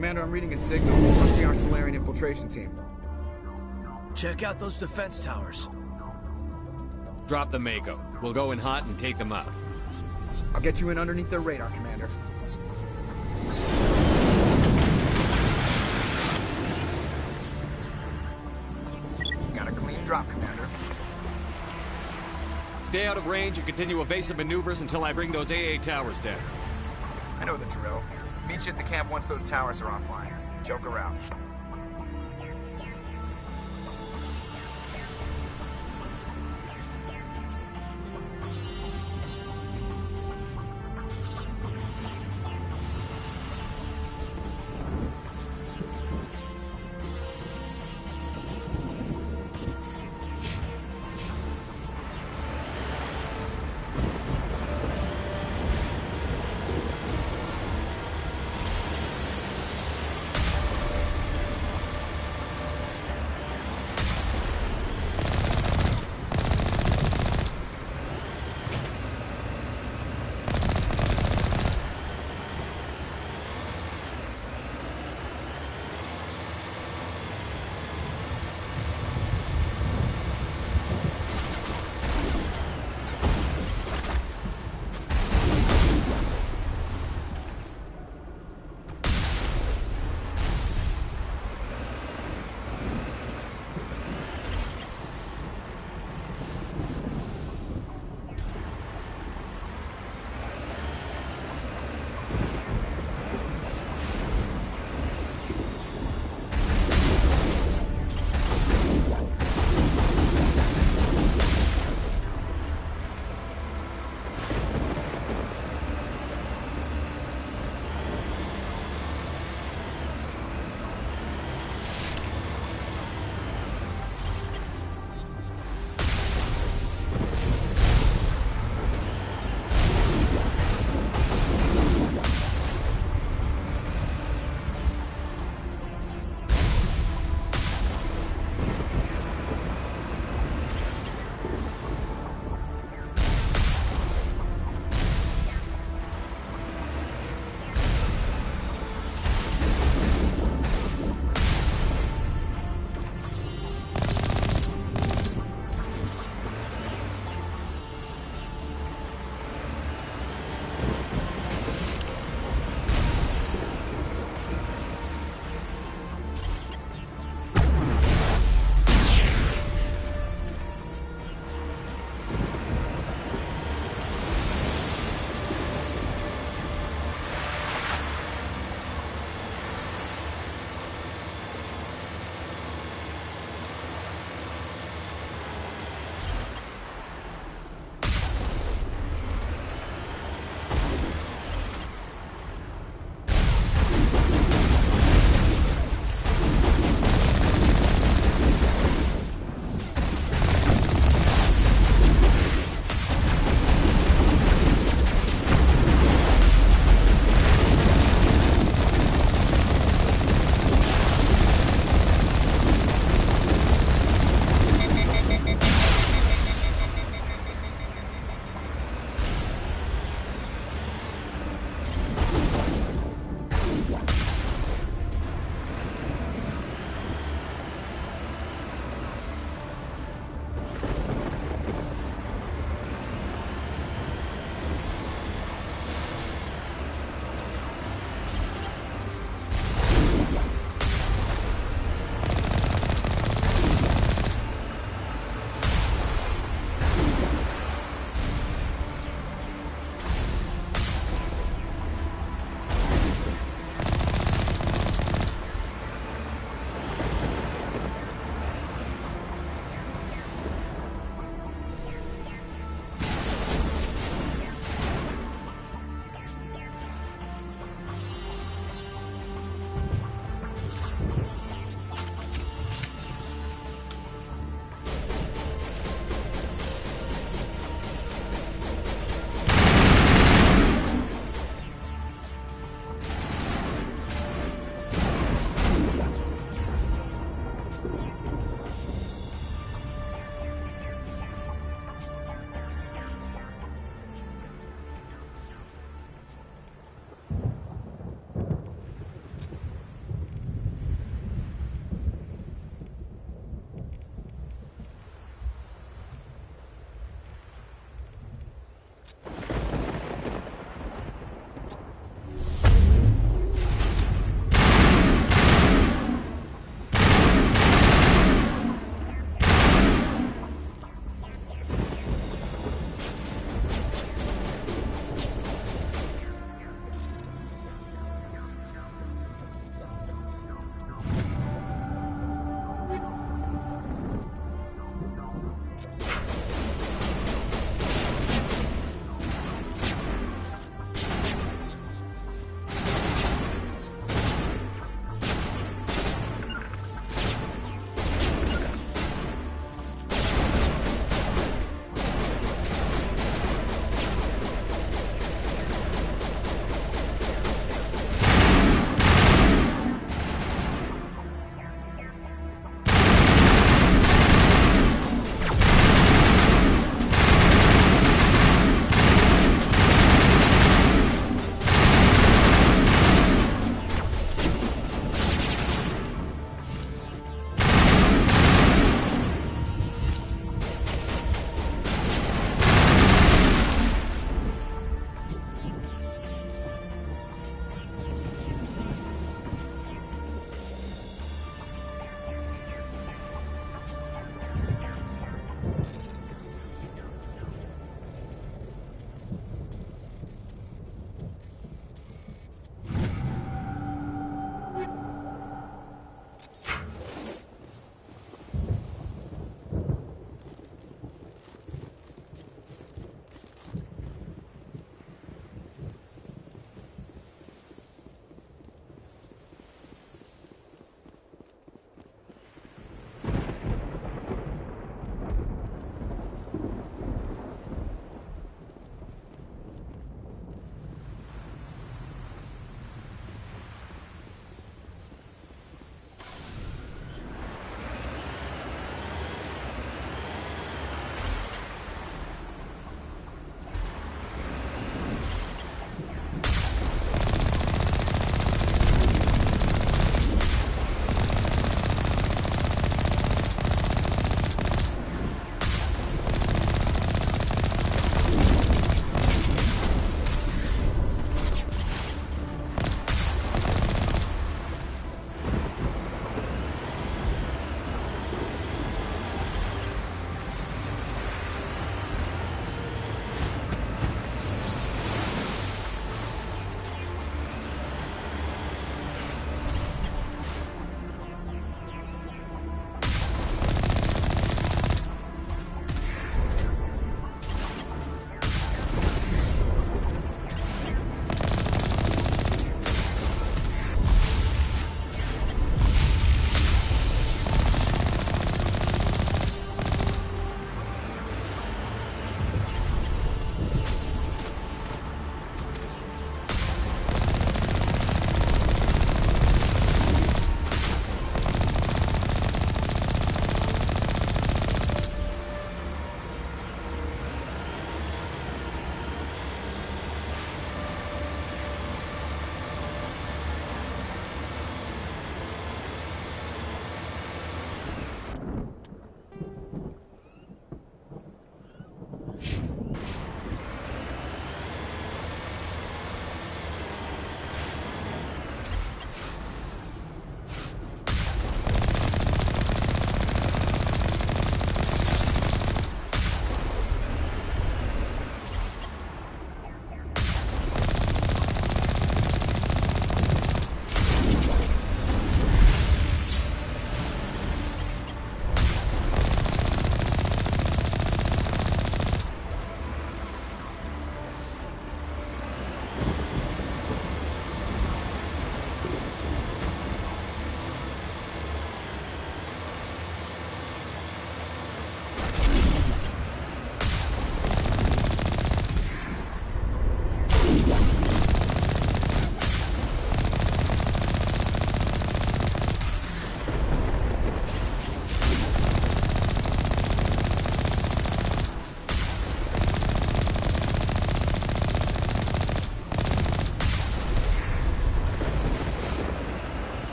Commander, I'm reading a signal. Must be our Solarian infiltration team. Check out those defense towers. Drop the Mako. We'll go in hot and take them out. I'll get you in underneath their radar, Commander. Got a clean drop, Commander. Stay out of range and continue evasive maneuvers until I bring those AA towers down. I know the drill. Meet you at the camp once those towers are offline. Joke around.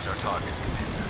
There's our target, Commander.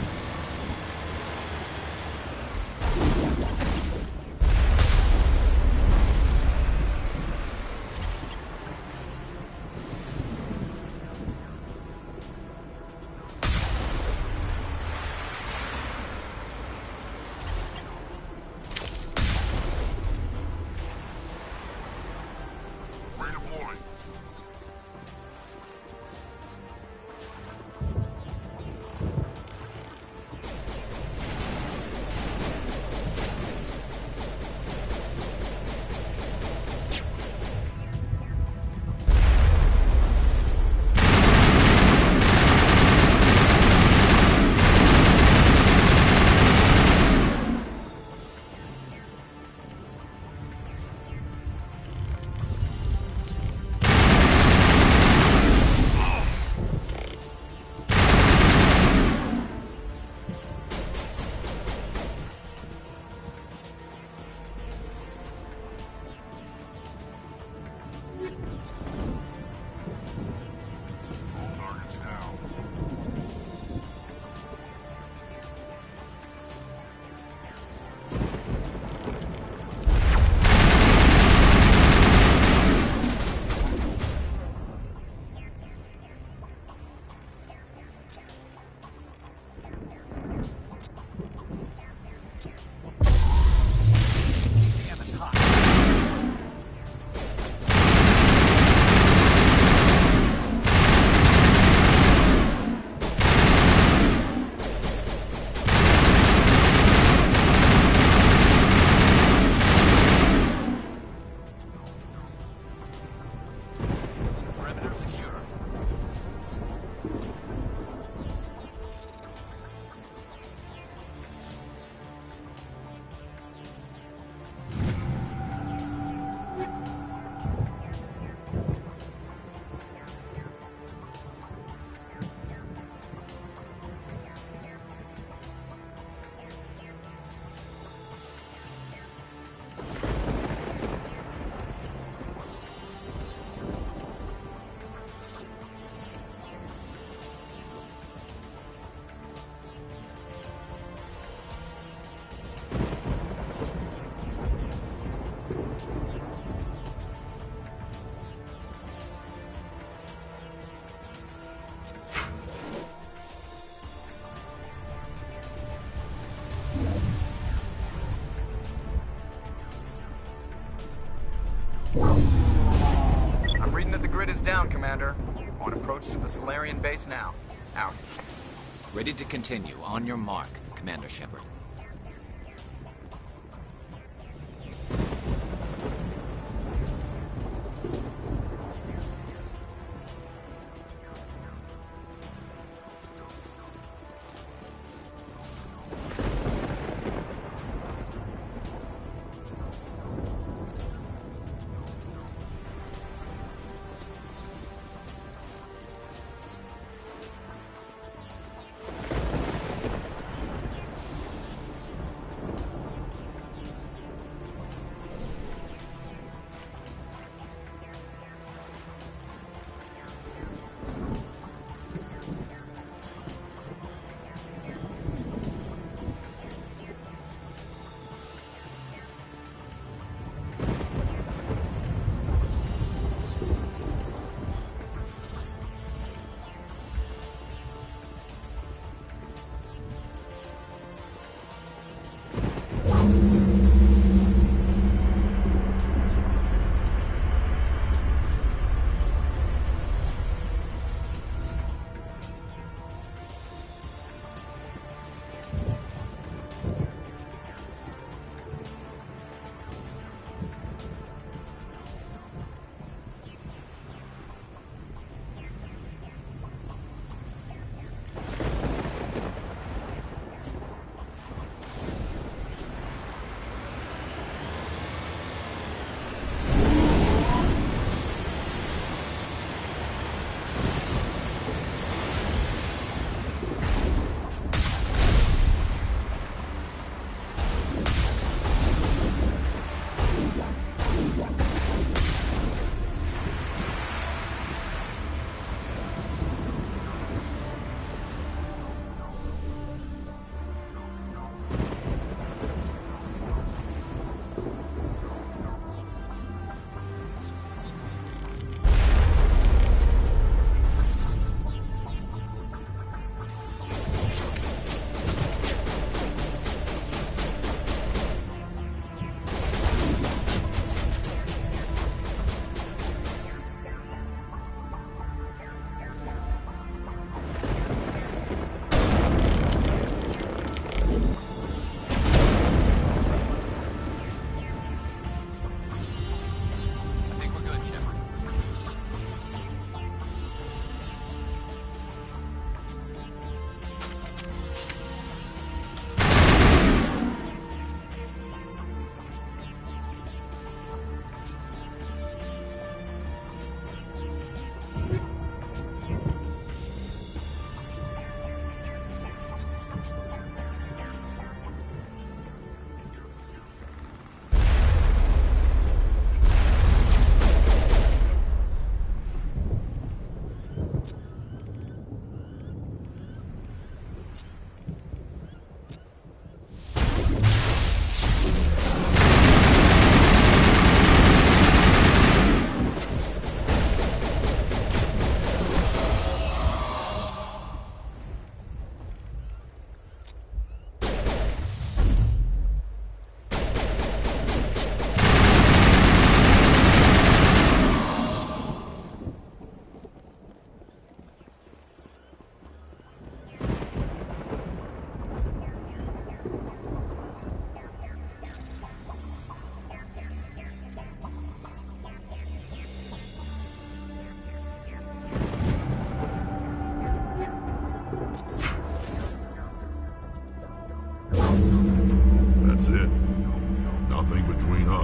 I'm reading that the grid is down, Commander. On approach to the Solarian base now. Out. Ready to continue. On your mark, Commander Shepard.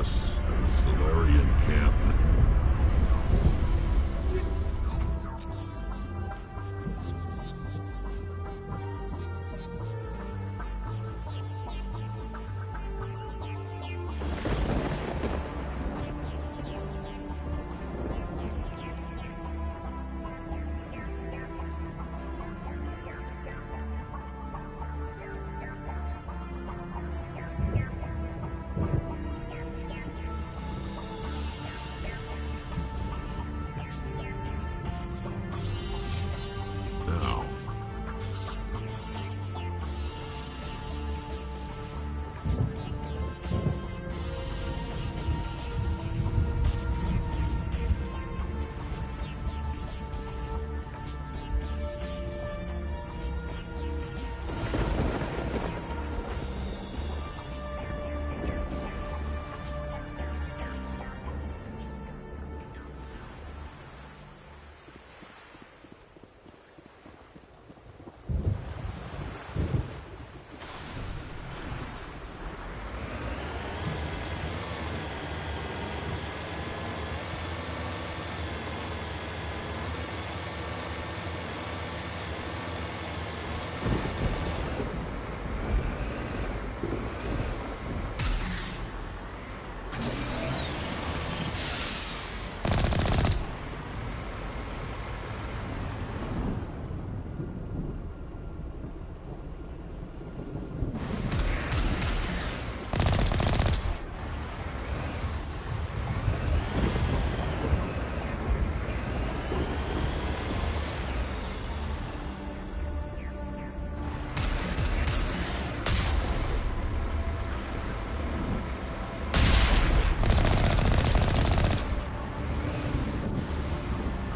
us at the Solarian camp. Now,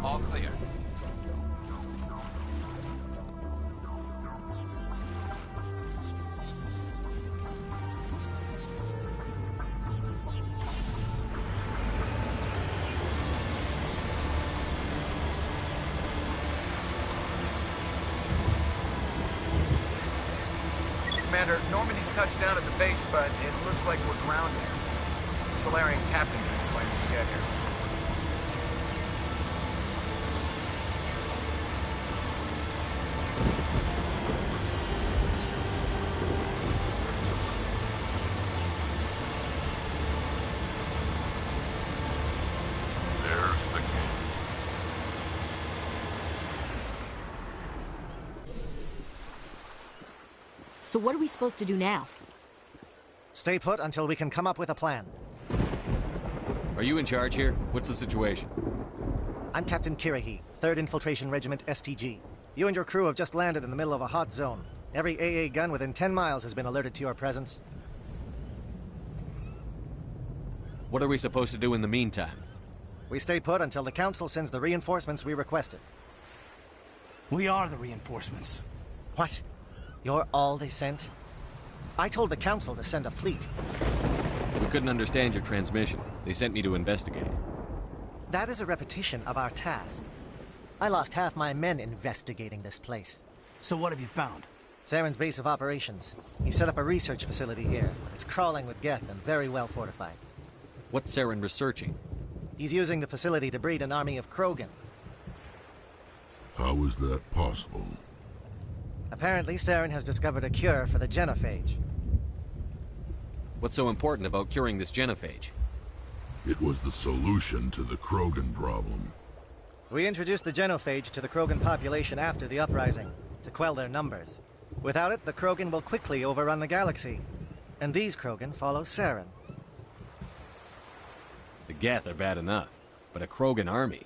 All clear. Commander, Normandy's touched down at the base, but it looks like we're grounded. The Solarian captain can explain when we get here. there's the camp. So what are we supposed to do now? Stay put until we can come up with a plan. Are you in charge here? What's the situation? I'm Captain Kirahi, 3rd Infiltration Regiment STG. You and your crew have just landed in the middle of a hot zone. Every AA gun within 10 miles has been alerted to your presence. What are we supposed to do in the meantime? We stay put until the Council sends the reinforcements we requested. We are the reinforcements. What? You're all they sent? I told the Council to send a fleet. We couldn't understand your transmission. They sent me to investigate. That is a repetition of our task. I lost half my men investigating this place. So what have you found? Saren's base of operations. He set up a research facility here. It's crawling with Geth and very well fortified. What's Saren researching? He's using the facility to breed an army of Krogan. How is that possible? Apparently, Saren has discovered a cure for the genophage. What's so important about curing this genophage? It was the solution to the Krogan problem. We introduced the genophage to the Krogan population after the uprising, to quell their numbers. Without it, the Krogan will quickly overrun the galaxy. And these Krogan follow Saren. The Geth are bad enough, but a Krogan army?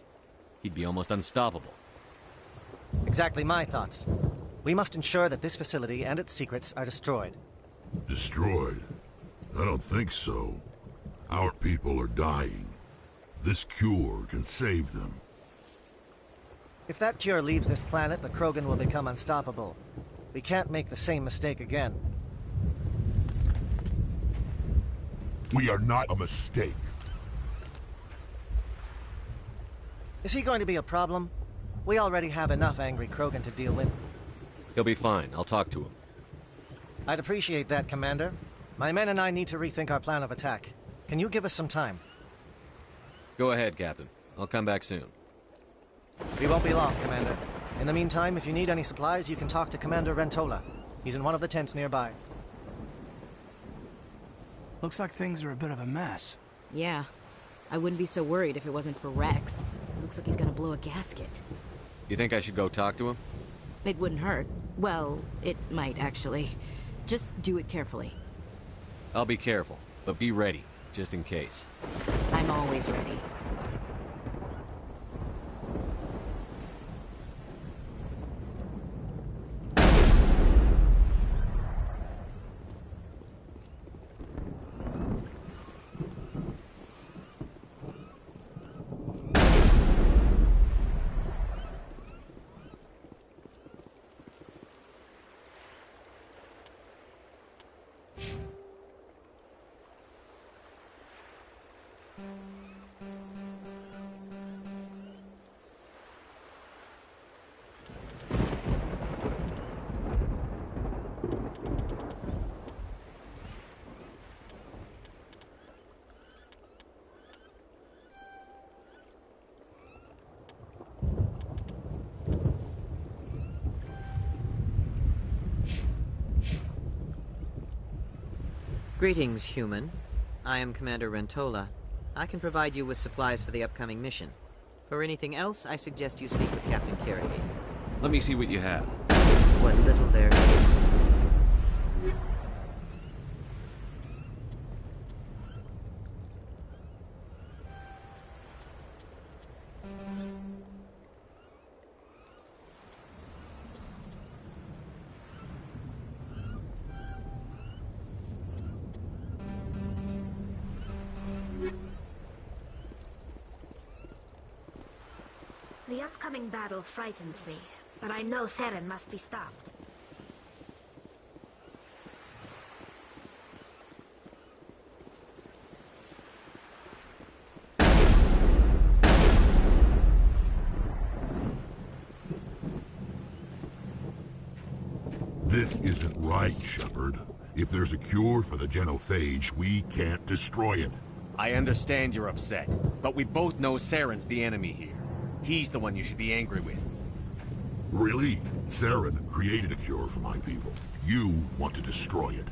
He'd be almost unstoppable. Exactly my thoughts. We must ensure that this facility and its secrets are destroyed. Destroyed? I don't think so. Our people are dying. This cure can save them. If that cure leaves this planet, the Krogan will become unstoppable. We can't make the same mistake again. We are not a mistake. Is he going to be a problem? We already have enough angry Krogan to deal with. He'll be fine. I'll talk to him. I'd appreciate that, Commander. My men and I need to rethink our plan of attack. Can you give us some time? Go ahead, Captain. I'll come back soon. We won't be long, Commander. In the meantime, if you need any supplies, you can talk to Commander Rentola. He's in one of the tents nearby. Looks like things are a bit of a mess. Yeah. I wouldn't be so worried if it wasn't for Rex. Looks like he's gonna blow a gasket. You think I should go talk to him? It wouldn't hurt. Well, it might, actually. Just do it carefully. I'll be careful, but be ready, just in case. I'm always ready. Greetings, human. I am Commander Rentola. I can provide you with supplies for the upcoming mission. For anything else, I suggest you speak with Captain Kirrahe. Let me see what you have. What little there is. The upcoming battle frightens me, but I know Seren must be stopped. This isn't right, Shepard. If there's a cure for the genophage, we can't destroy it. I understand you're upset, but we both know Saren's the enemy here. He's the one you should be angry with. Really? Seren created a cure for my people. You want to destroy it.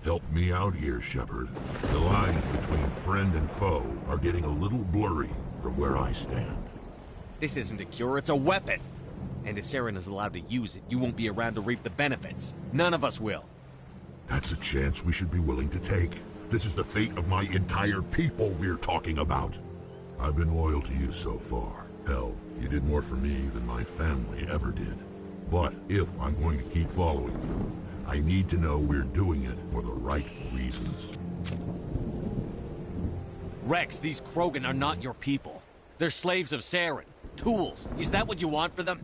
Help me out here, Shepard. The lines between friend and foe are getting a little blurry from where I stand. This isn't a cure, it's a weapon! And if Seren is allowed to use it, you won't be around to reap the benefits. None of us will. That's a chance we should be willing to take. This is the fate of my entire people we're talking about. I've been loyal to you so far. Hell, you did more for me than my family ever did. But if I'm going to keep following you, I need to know we're doing it for the right reasons. Rex, these Krogan are not your people. They're slaves of Seren. Tools. Is that what you want for them?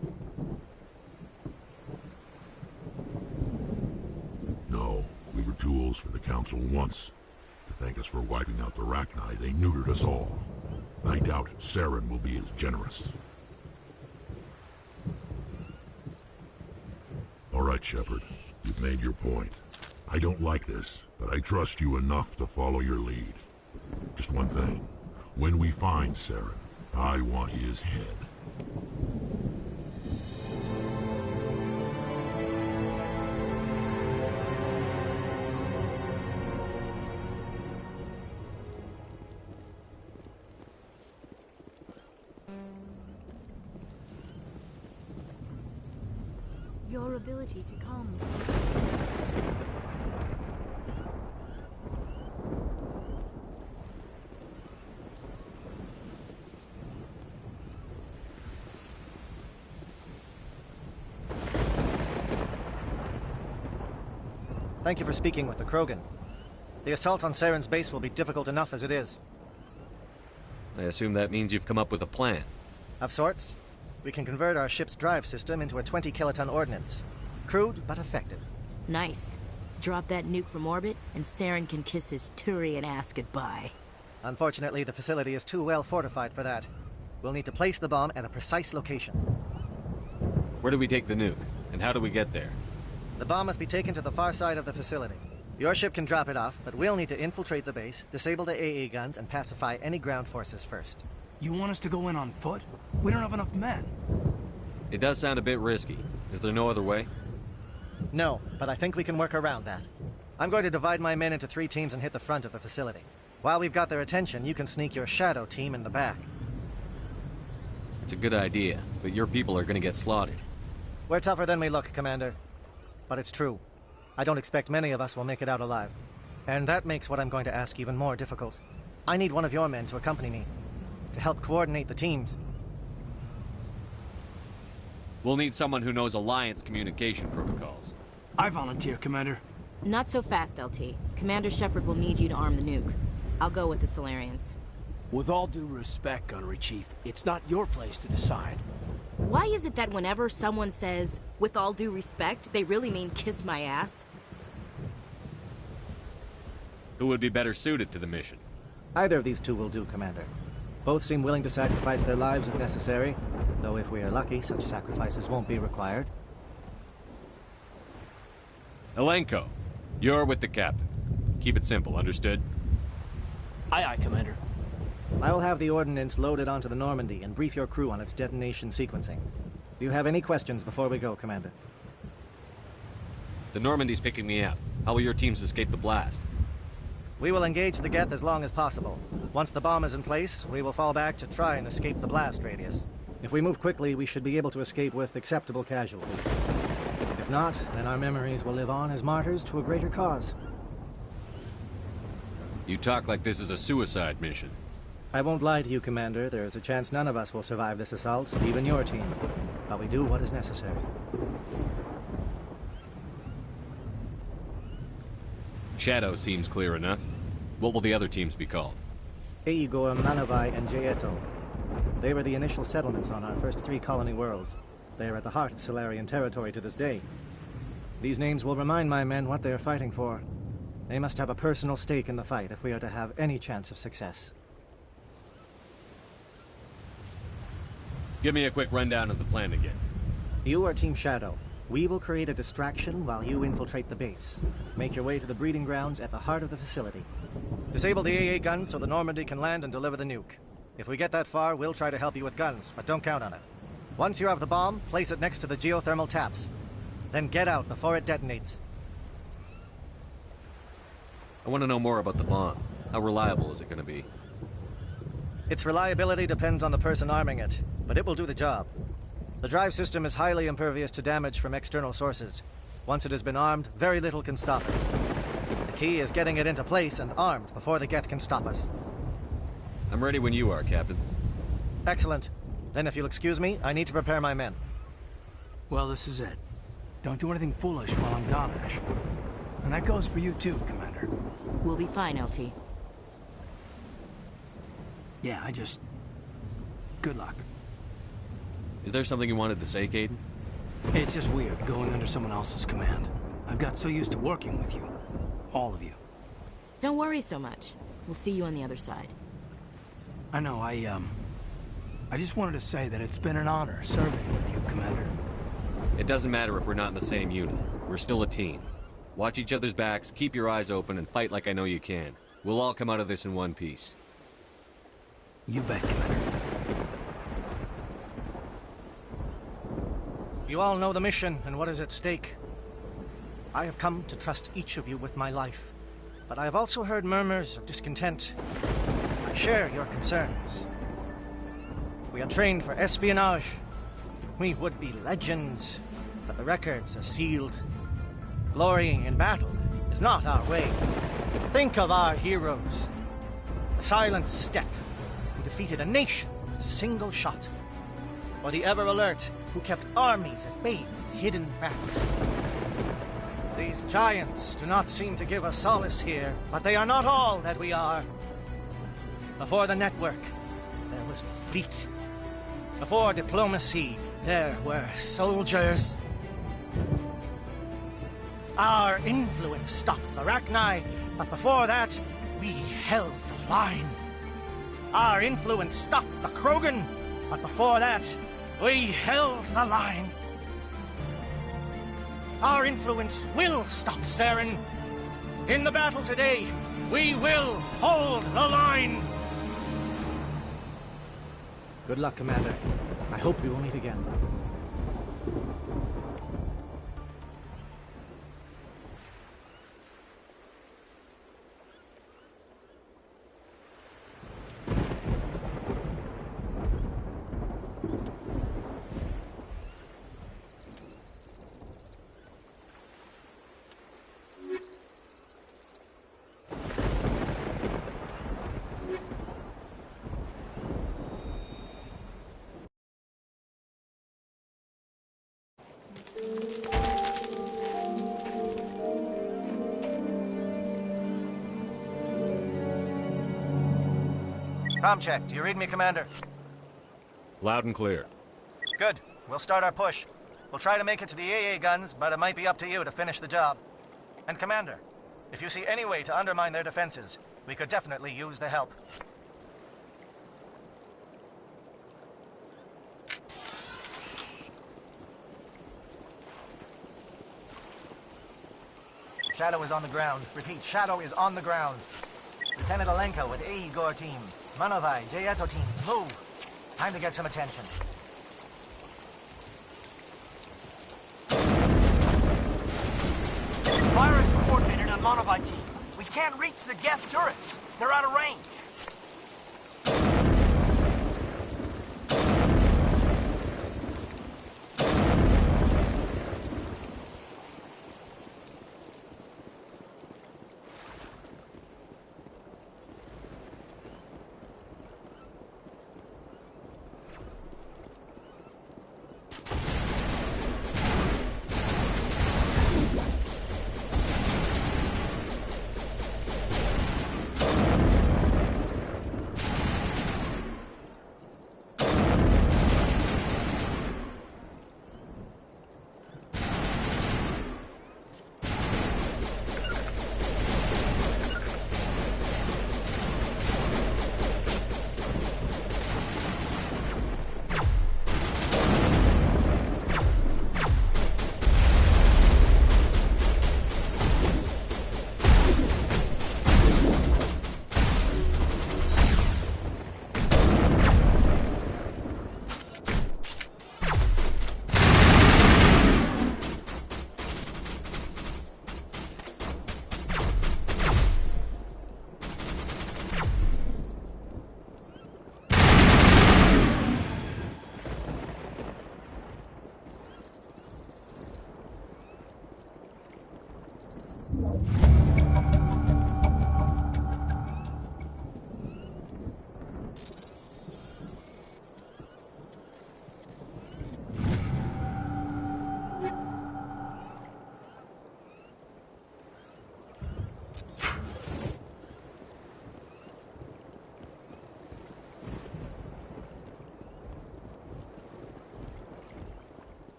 No, we were tools for the Council once. To thank us for wiping out the Rachni, they neutered us all. I doubt Seren will be as generous. All right, Shepard. You've made your point. I don't like this, but I trust you enough to follow your lead. Just one thing. When we find Seren, I want his head. Your ability to calm me. Thank you for speaking with the Krogan. The assault on Saren's base will be difficult enough as it is. I assume that means you've come up with a plan. Of sorts. We can convert our ship's drive system into a 20-kiloton ordnance. Crude, but effective. Nice. Drop that nuke from orbit, and Seren can kiss his Turian ass goodbye. Unfortunately, the facility is too well fortified for that. We'll need to place the bomb at a precise location. Where do we take the nuke? And how do we get there? The bomb must be taken to the far side of the facility. Your ship can drop it off, but we'll need to infiltrate the base, disable the AA guns, and pacify any ground forces first. You want us to go in on foot? We don't have enough men. It does sound a bit risky. Is there no other way? No, but I think we can work around that. I'm going to divide my men into 3 teams and hit the front of the facility. While we've got their attention, you can sneak your shadow team in the back. It's a good idea, but your people are gonna get slaughtered. We're tougher than we look, Commander. But it's true. I don't expect many of us will make it out alive. And that makes what I'm going to ask even more difficult. I need one of your men to accompany me, to help coordinate the teams. We'll need someone who knows Alliance communication protocols. I volunteer, Commander. Not so fast, LT. Commander Shepard will need you to arm the nuke. I'll go with the Solarians. With all due respect, Gunnery Chief, it's not your place to decide. Why is it that whenever someone says, with all due respect, they really mean kiss my ass? Who would be better suited to the mission? Either of these 2 will do, Commander. Both seem willing to sacrifice their lives if necessary, though if we are lucky, such sacrifices won't be required. Elenko, you're with the captain. Keep it simple, understood? Aye, aye, Commander. I will have the ordnance loaded onto the Normandy and brief your crew on its detonation sequencing. Do you have any questions before we go, Commander? The Normandy's picking me up. How will your teams escape the blast? We will engage the Geth as long as possible. Once the bomb is in place, we will fall back to try and escape the blast radius. If we move quickly, we should be able to escape with acceptable casualties. If not, then our memories will live on as martyrs to a greater cause. You talk like this is a suicide mission. I won't lie to you, Commander. There is a chance none of us will survive this assault, even your team. But we do what is necessary. Shadow seems clear enough. What will the other teams be called? Eigor, Manavai, and Jaeto. They were the initial settlements on our first 3 colony worlds. They are at the heart of Solarian territory to this day. These names will remind my men what they are fighting for. They must have a personal stake in the fight if we are to have any chance of success. Give me a quick rundown of the plan again. You are Team Shadow. We will create a distraction while you infiltrate the base. Make your way to the breeding grounds at the heart of the facility. Disable the AA guns so the Normandy can land and deliver the nuke. If we get that far, we'll try to help you with guns, but don't count on it. Once you have the bomb, place it next to the geothermal taps. Then get out before it detonates. I want to know more about the bomb. How reliable is it going to be? Its reliability depends on the person arming it, but it will do the job. The drive system is highly impervious to damage from external sources. Once it has been armed, very little can stop it. The key is getting it into place and armed before the Geth can stop us. I'm ready when you are, Captain. Excellent. Then if you'll excuse me, I need to prepare my men. Well, this is it. Don't do anything foolish while I'm gone, Ash. And that goes for you too, Commander. We'll be fine, LT. Yeah, good luck. Is there something you wanted to say, Caden? It's just weird going under someone else's command. I've got so used to working with you. All of you. Don't worry so much. We'll see you on the other side. I know, I just wanted to say that it's been an honor serving with you, Commander. It doesn't matter if we're not in the same unit. We're still a team. Watch each other's backs, keep your eyes open, and fight like I know you can. We'll all come out of this in one piece. You bet, Commander. You all know the mission and what is at stake. I have come to trust each of you with my life, but I have also heard murmurs of discontent. I share your concerns. We are trained for espionage. We would be legends, but the records are sealed. Glory in battle is not our way. Think of our heroes. The Silent Step, who defeated a nation with a single shot. Or the Ever Alert, who kept armies at bay with hidden facts. These giants do not seem to give us solace here, but they are not all that we are. Before the network, there was the fleet. Before diplomacy, there were soldiers. Our influence stopped the Rachni, but before that, we held the line. Our influence stopped the Krogan, but before that, we held the line. Our influence will stop Saren, In the battle today, we will hold the line! Good luck, Commander. I hope we will meet again. Comm check. Do you read me, Commander? Loud and clear. Good. We'll start our push. We'll try to make it to the AA guns, but it might be up to you to finish the job. And Commander, if you see any way to undermine their defenses, we could definitely use the help. Shadow is on the ground. Repeat, Shadow is on the ground. Lieutenant Alenko with A. Igor team. Manovai, Jayeto team, move. Time to get some attention. Fire is coordinated on Manovai team. We can't reach the guest turrets. They're out of range.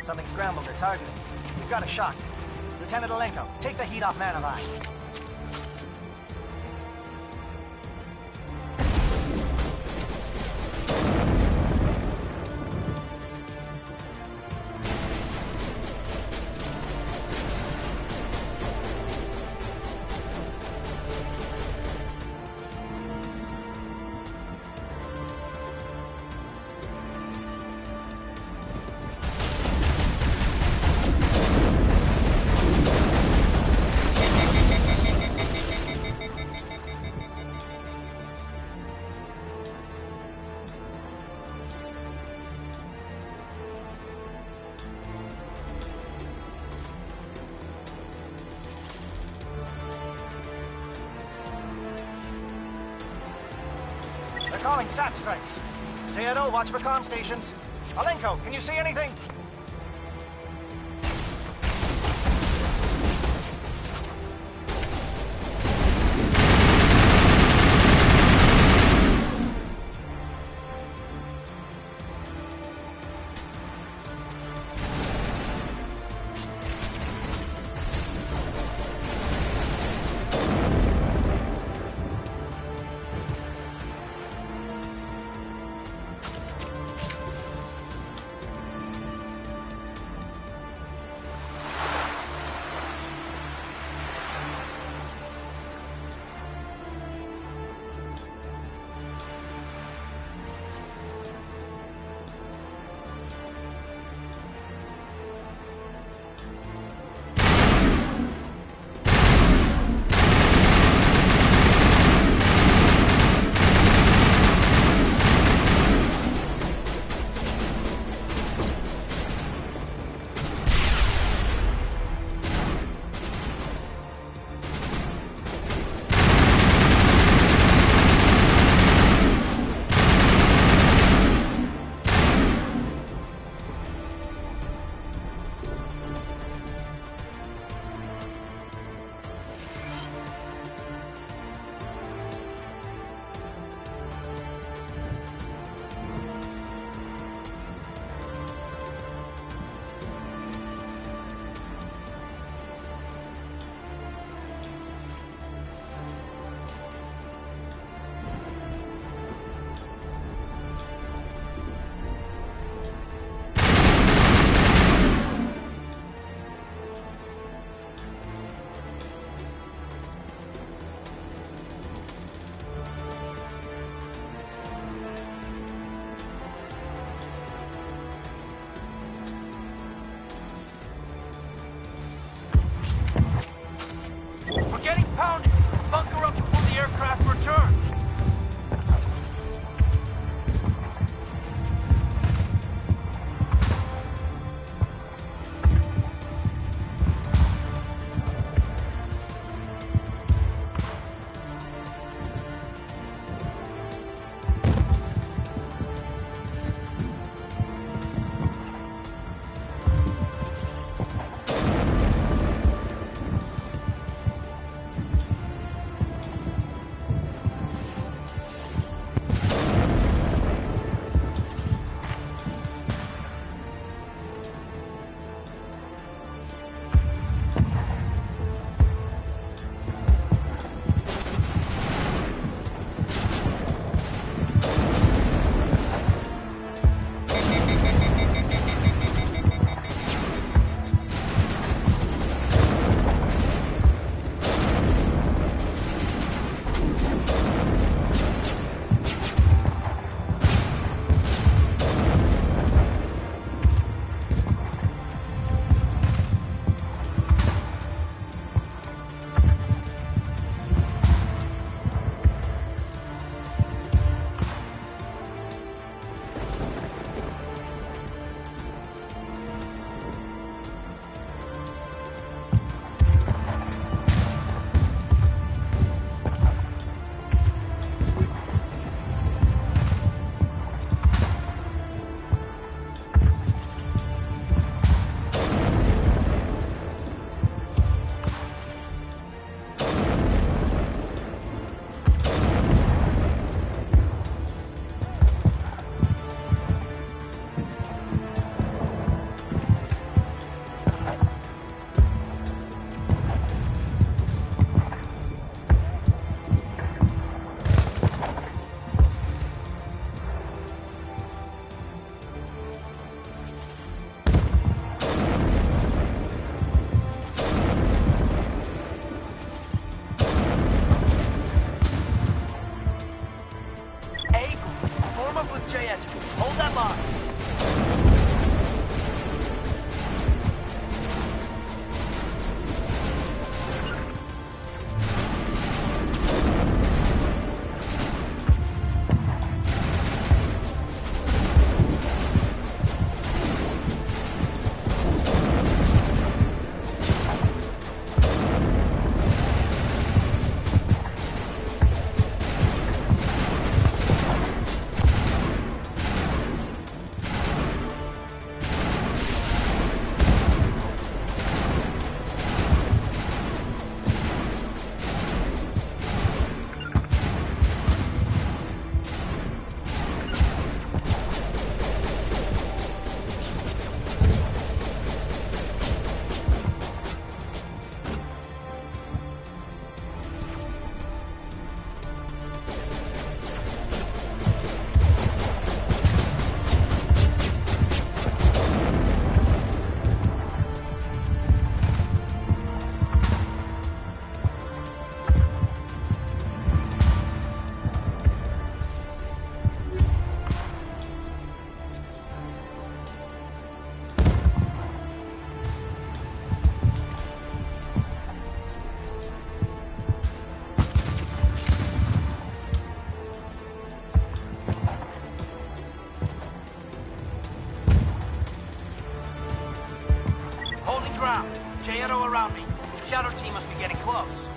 Something scrambled their targeting. We've got a shot. Lieutenant Alenko, take the heat off Manovai. They're calling SAT strikes. JNO, watch for comm stations. Alenko, can you see anything? Copy. Shadow team must be getting close.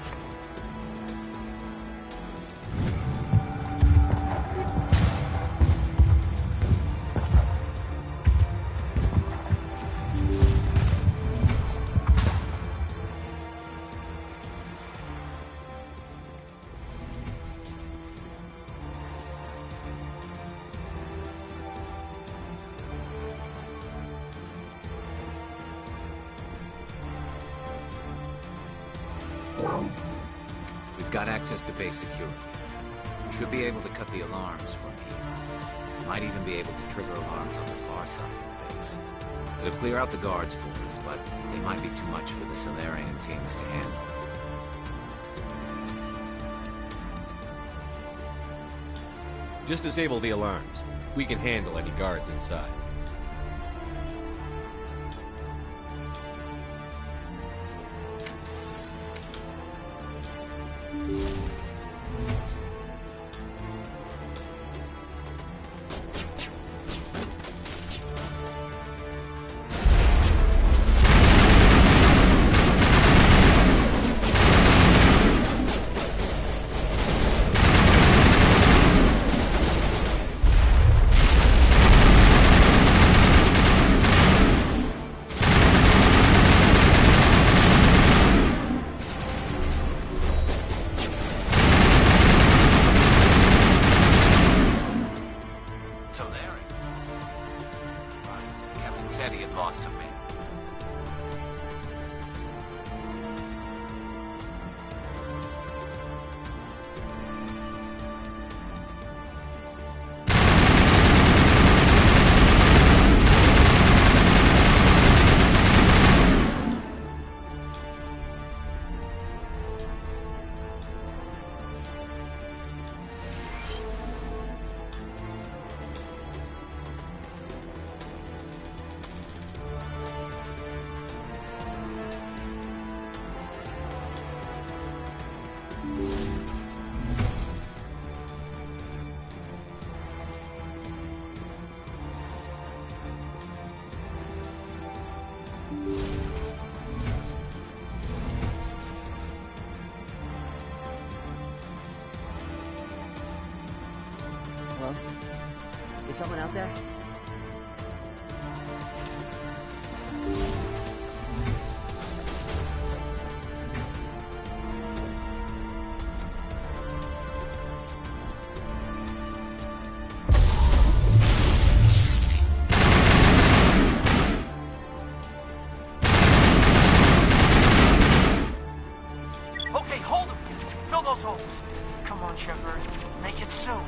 We've got access to base security. We should be able to cut the alarms from here. Might even be able to trigger alarms on the far side of the base. It'll clear out the guards for us, but they might be too much for the Solarian teams to handle. Just disable the alarms. We can handle any guards inside. Said he had lost some men. Hello? Is someone out there? Okay, hold him! Fill those holes! Come on, Shepard. Make it soon.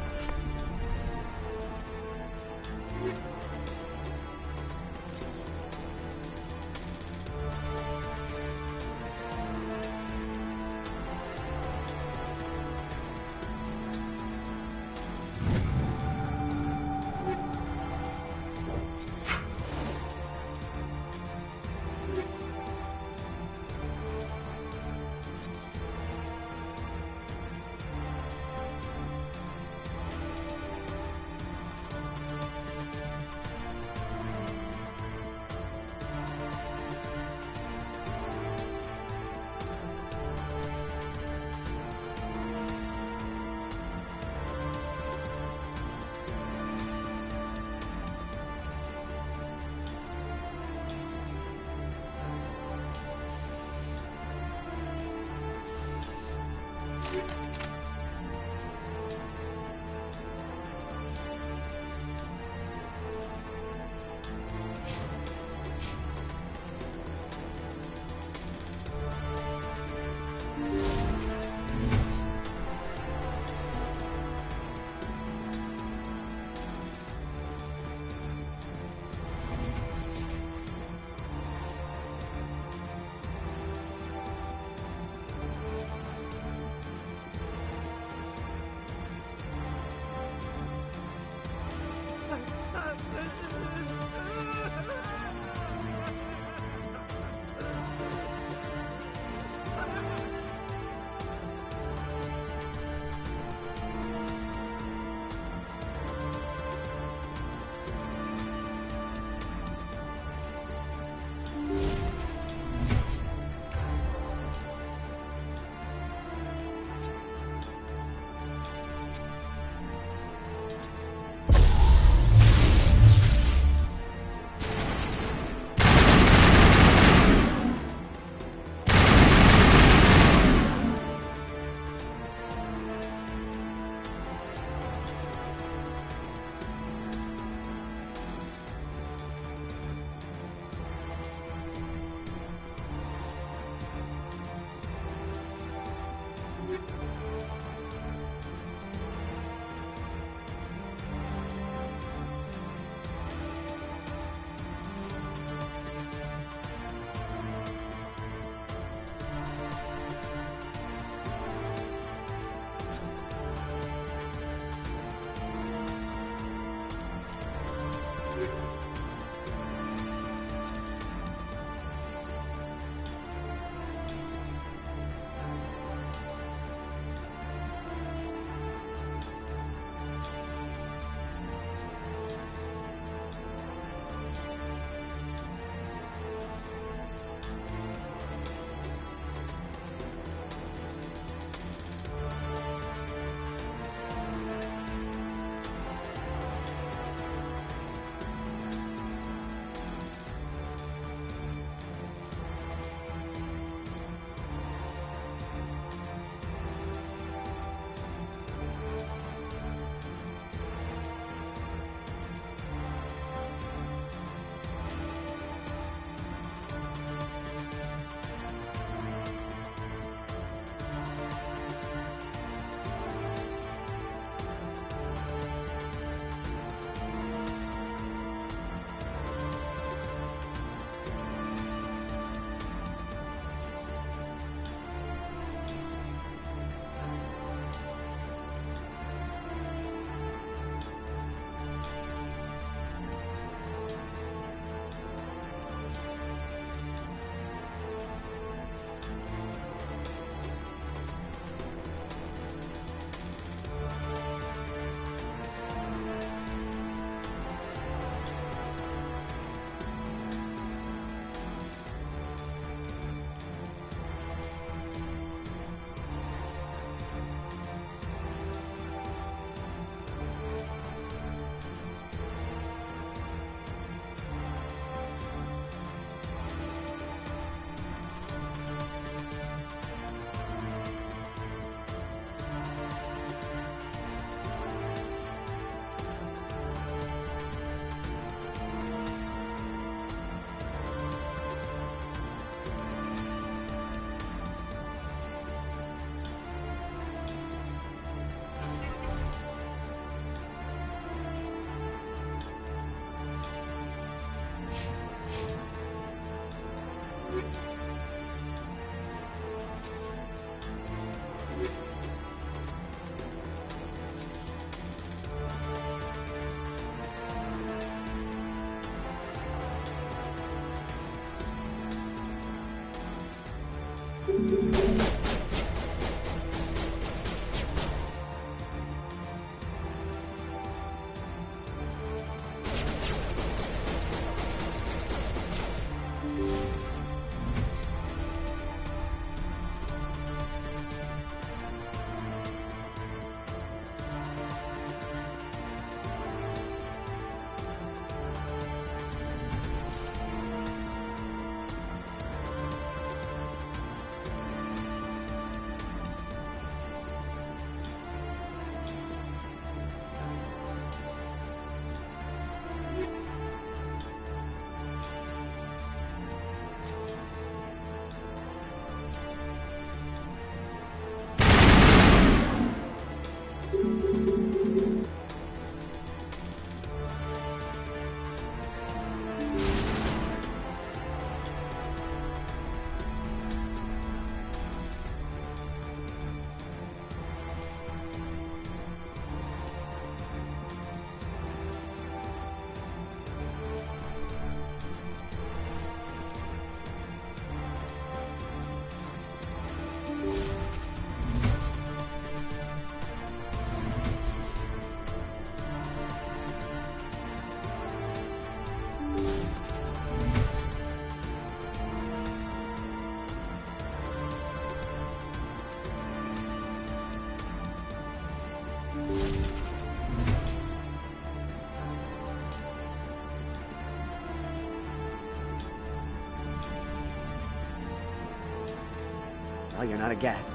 Well, you're not a Gath,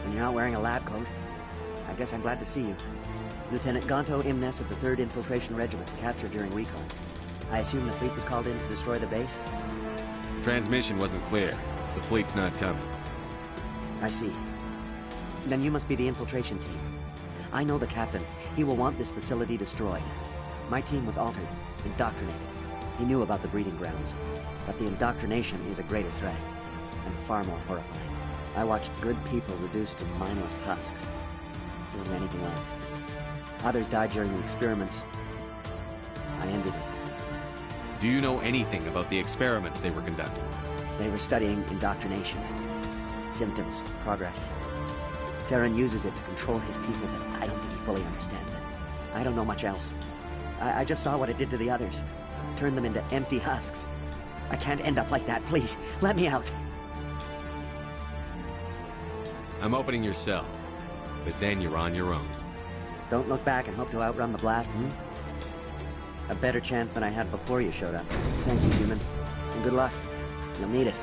and you're not wearing a lab coat. I guess I'm glad to see you. Lieutenant Gonto Imnes of the 3rd Infiltration Regiment, captured during recon. I assume the fleet was called in to destroy the base? Transmission wasn't clear. The fleet's not coming. I see. Then you must be the infiltration team. I know the captain. He will want this facility destroyed. My team was altered, indoctrinated. He knew about the breeding grounds. But the indoctrination is a greater threat, and far more horrifying. I watched good people reduced to mindless husks. There wasn't anything left. Others died during the experiments. I envied them. Do you know anything about the experiments they were conducting? They were studying indoctrination. Symptoms, progress. Saren uses it to control his people, but I don't think he fully understands it. I don't know much else. I just saw what it did to the others. Turned them into empty husks. I can't end up like that, please. Let me out. I'm opening your cell, but then you're on your own. Don't look back and hope to outrun the blast, A better chance than I had before you showed up. Thank you, human. And good luck. You'll need it.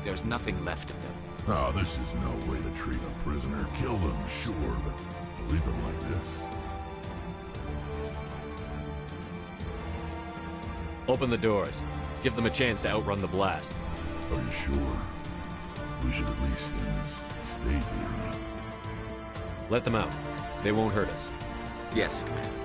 There's nothing left of them. Oh, this is no way to treat a prisoner. Kill them, sure, but to leave them like this. Open the doors. Give them a chance to outrun the blast. Are you sure? We should at least in this state here. Let them out. They won't hurt us. Yes, Commander.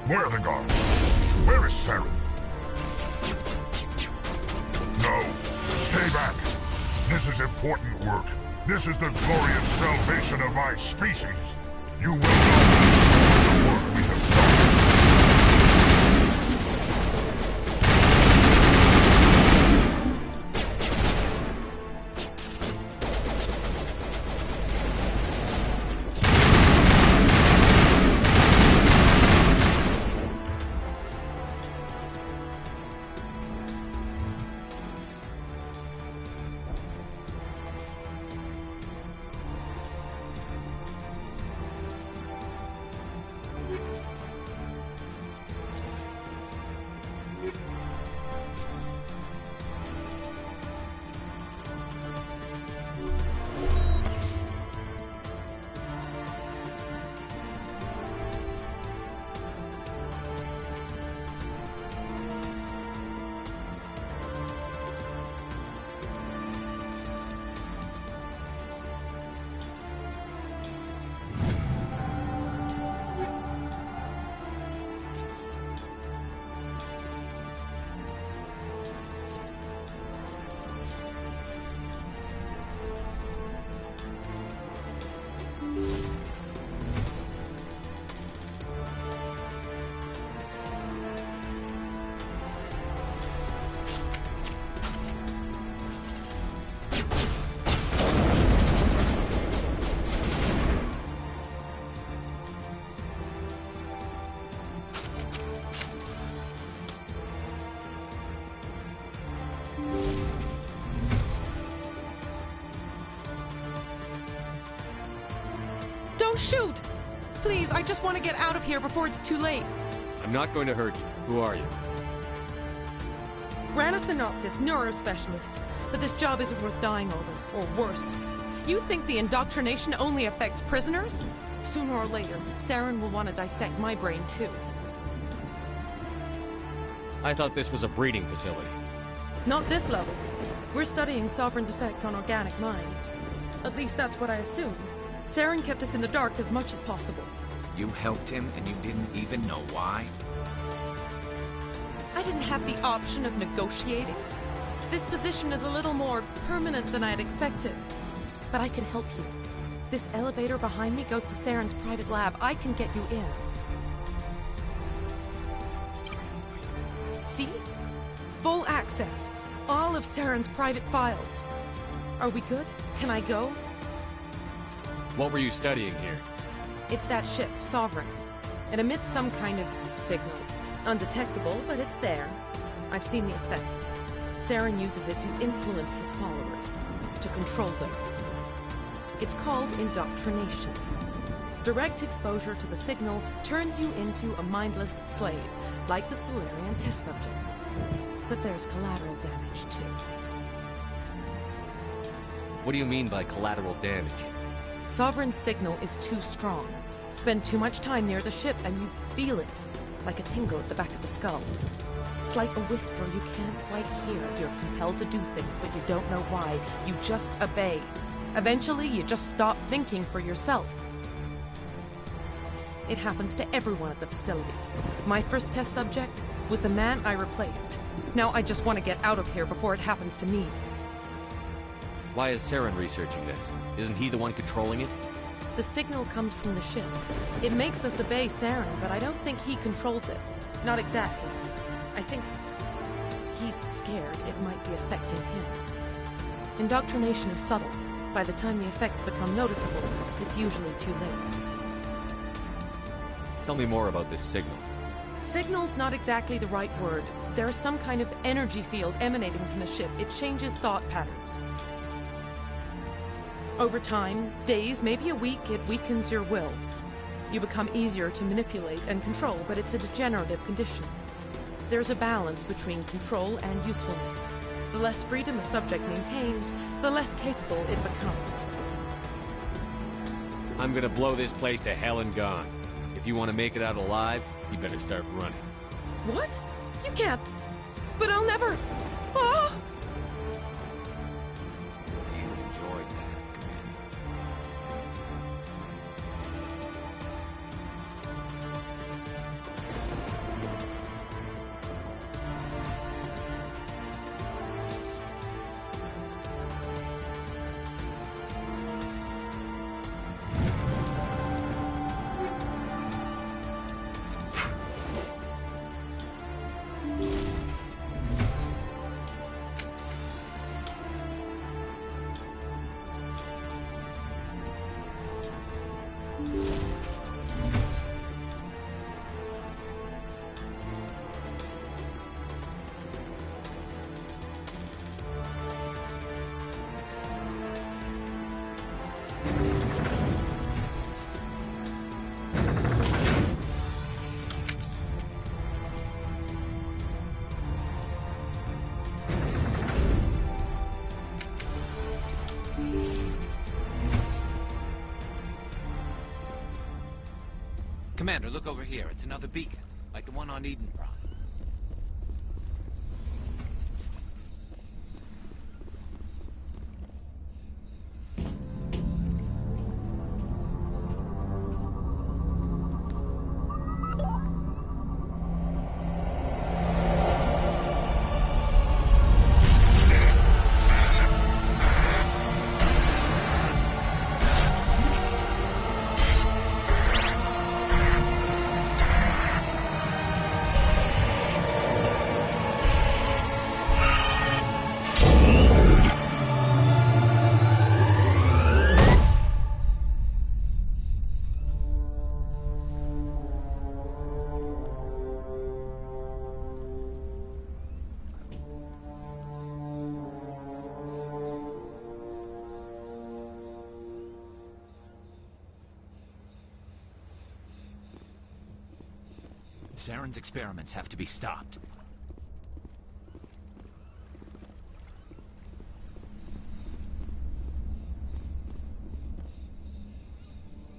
Where are the guards? Where is Saren? No. Stay back. This is important work. This is the glorious salvation of my species. You will know the work we have done. Don't shoot! Please, I just want to get out of here before it's too late. I'm not going to hurt you. Who are you? Ranith the Noctis, neurospecialist. But this job isn't worth dying over, or worse. You think the indoctrination only affects prisoners? Sooner or later, Saren will want to dissect my brain too. I thought this was a breeding facility. Not this level. We're studying Sovereign's effect on organic minds. At least that's what I assumed. Saren kept us in the dark as much as possible. You helped him and you didn't even know why? I didn't have the option of negotiating. This position is a little more permanent than I had expected. But I can help you. This elevator behind me goes to Saren's private lab. I can get you in. See? Full access. All of Saren's private files. Are we good? Can I go? What were you studying here? It's that ship, Sovereign. It emits some kind of signal. Undetectable, but it's there. I've seen the effects. Saren uses it to influence his followers, to control them. It's called indoctrination. Direct exposure to the signal turns you into a mindless slave, like the Solarian test subjects. But there's collateral damage, too. What do you mean by collateral damage? Sovereign's signal is too strong. Spend too much time near the ship and you feel it, like a tingle at the back of the skull. It's like a whisper you can't quite hear. You're compelled to do things, but you don't know why. You just obey. Eventually, you just stop thinking for yourself. It happens to everyone at the facility. My first test subject was the man I replaced. Now I just want to get out of here before it happens to me. Why is Saren researching this? Isn't he the one controlling it? The signal comes from the ship. It makes us obey Saren, but I don't think he controls it. Not exactly. I think he's scared it might be affecting him. Indoctrination is subtle. By the time the effects become noticeable, it's usually too late. Tell me more about this signal. Signal's not exactly the right word. There's some kind of energy field emanating from the ship. It changes thought patterns. Over time, days, maybe a week, it weakens your will. You become easier to manipulate and control, but it's a degenerative condition. There's a balance between control and usefulness. The less freedom a subject maintains, the less capable it becomes. I'm gonna blow this place to hell and gone. If you want to make it out alive, you better start running. What? You can't. But I'll never. Ah! You enjoyed that, Commander. Commander, look over here. It's another beacon, like the one on Eden Prime. Saren's experiments have to be stopped.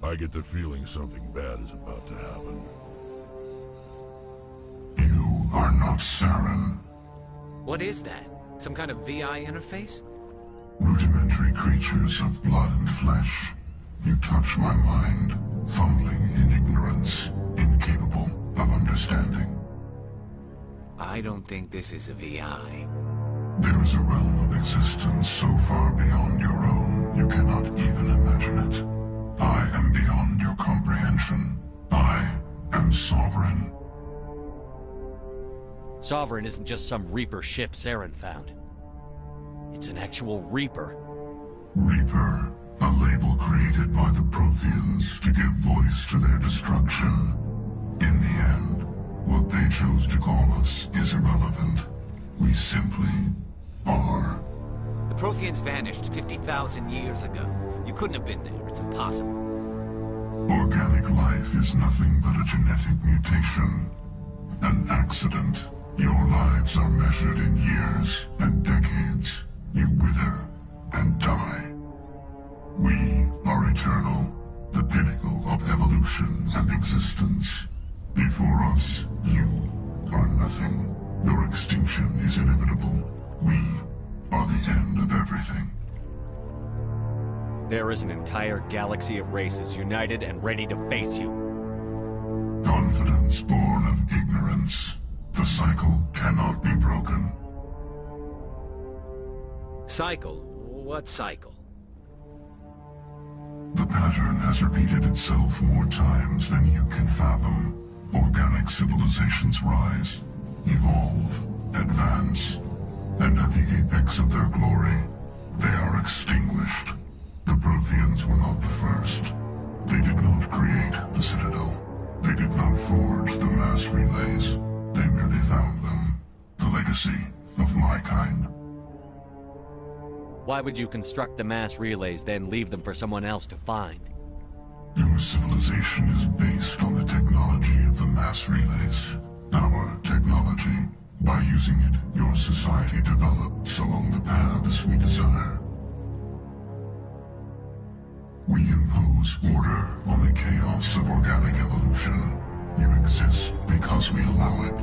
I get the feeling something bad is about to happen. You are not Saren. What is that? Some kind of VI interface? Rudimentary creatures of blood and flesh. You touch my mind, fumbling in ignorance, incapable of understanding. I don't think this is a VI. There is a realm of existence so far beyond your own, you cannot even imagine it. I am beyond your comprehension. I am Sovereign. Sovereign isn't just some Reaper ship Saren found. It's an actual Reaper. Reaper, a label created by the Protheans to give voice to their destruction. In the end, what they chose to call us is irrelevant. We simply are. The Protheans vanished 50,000 years ago. You couldn't have been there. It's impossible. Organic life is nothing but a genetic mutation. An accident. Your lives are measured in years and decades. You wither and die. We are eternal, the pinnacle of evolution and existence. Before us, you are nothing. Your extinction is inevitable. We are the end of everything. There is an entire galaxy of races united and ready to face you. Confidence born of ignorance. The cycle cannot be broken. Cycle? What cycle? The pattern has repeated itself more times than you can fathom. Organic civilizations rise, evolve, advance, and at the apex of their glory, they are extinguished. The Protheans were not the first. They did not create the Citadel. They did not forge the mass relays. They merely found them. The legacy of my kind. Why would you construct the mass relays, then leave them for someone else to find? Your civilization is based on the technology of the mass relays. Our technology. By using it, your society develops along the paths we desire. We impose order on the chaos of organic evolution. You exist because we allow it,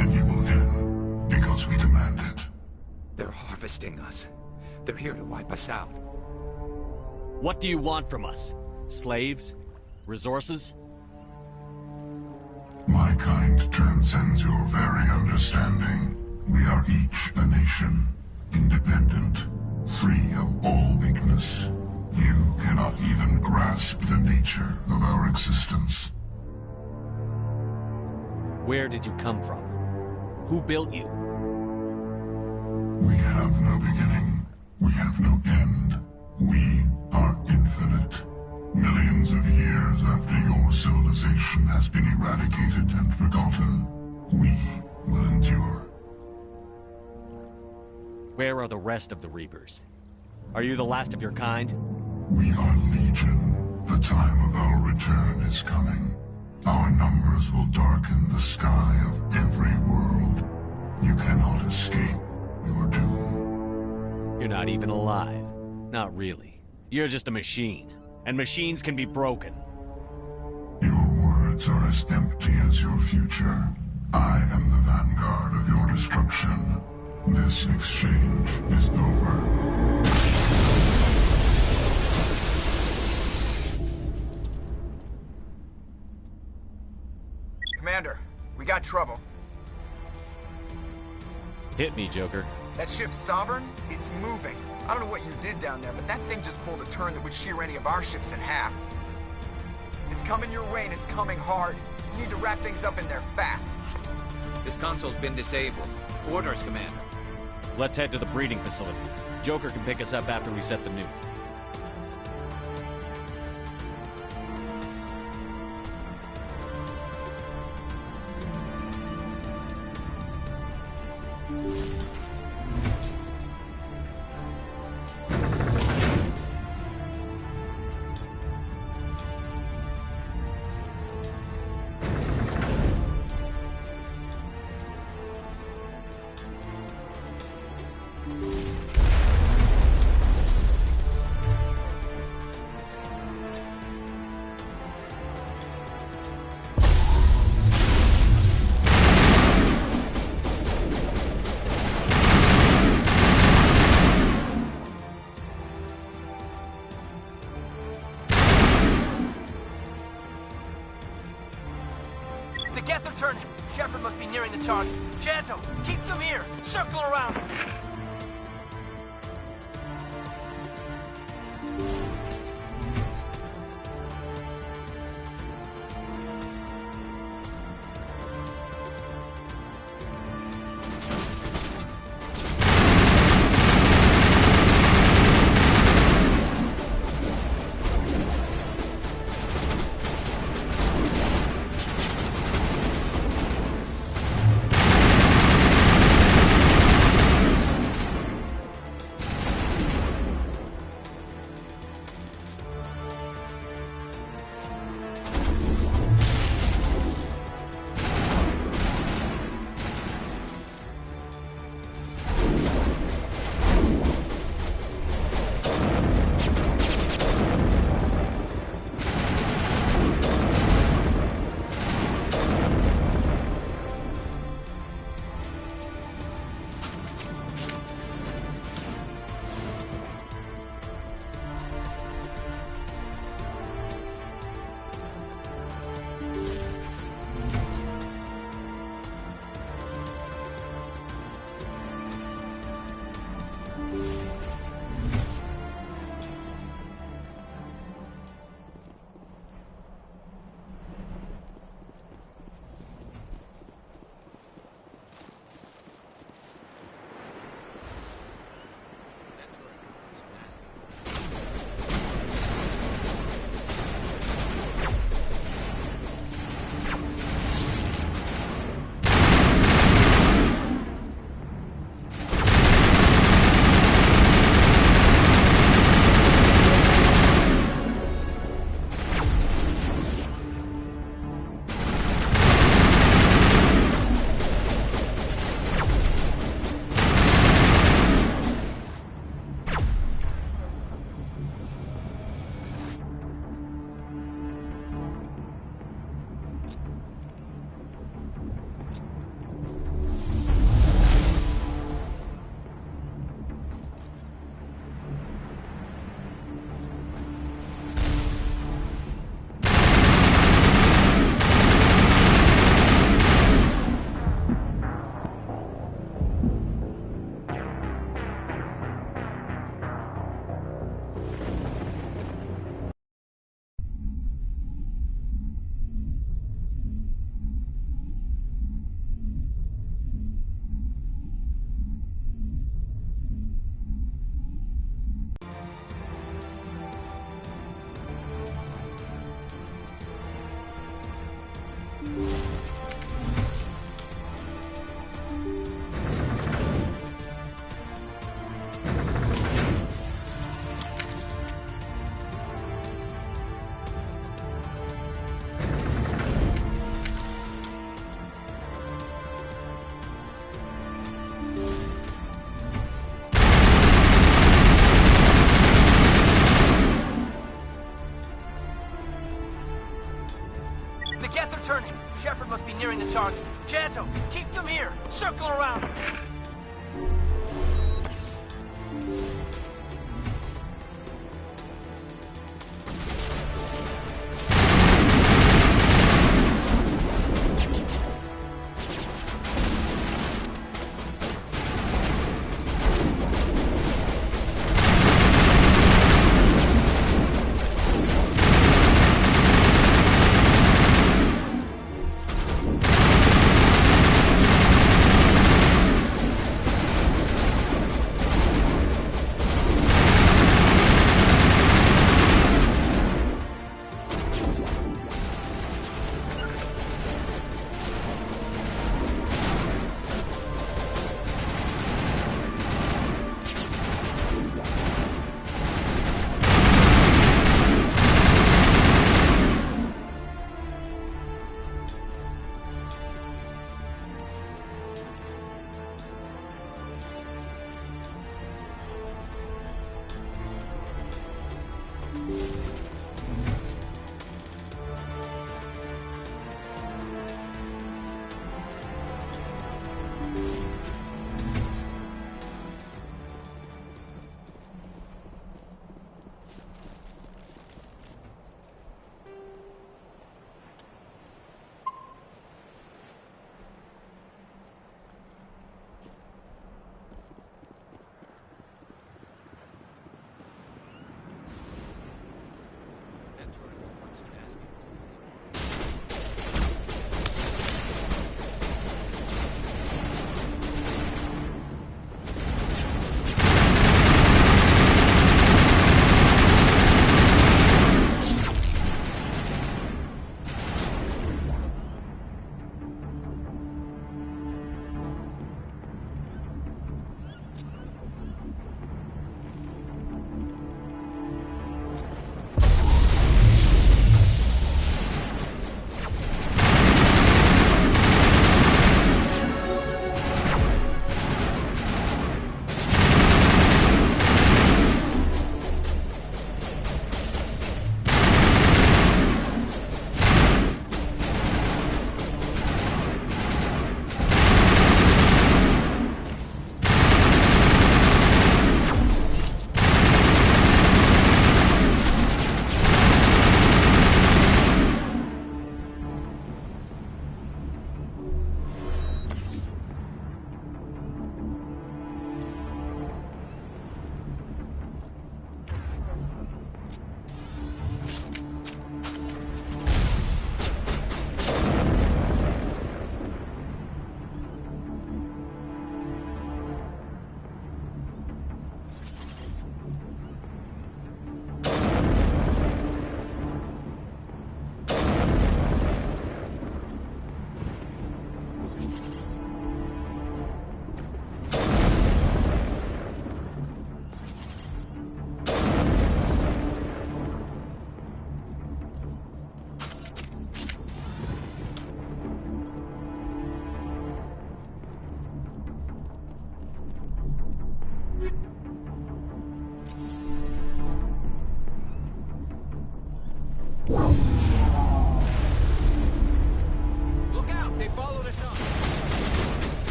and you will end because we demand it. They're harvesting us. They're here to wipe us out. What do you want from us? Slaves? Resources? My kind transcends your very understanding. We are each a nation, independent, free of all weakness. You cannot even grasp the nature of our existence. Where did you come from? Who built you? We have no beginning. We have no end. We are infinite. Millions of years years after your civilization has been eradicated and forgotten, we will endure. Where are the rest of the Reapers? Are you the last of your kind? We are Legion. The time of our return is coming. Our numbers will darken the sky of every world. You cannot escape your doom. You're not even alive. Not really. You're just a machine. And machines can be broken. Your words are as empty as your future. I am the vanguard of your destruction. This exchange is over. Commander, we got trouble. Hit me, Joker. That ship Sovereign? It's moving. I don't know what you did down there, but that thing just pulled a turn that would shear any of our ships in half. It's coming your way, and it's coming hard. You need to wrap things up in there fast. This console's been disabled. Orders, Commander. Let's head to the breeding facility. Joker can pick us up after we set the nuke. The Geth are turning. Shepard must be nearing the target. Janto, keep them here. Circle around. Geth are turning. Shepard must be nearing the target. Janto, keep them here. Circle around.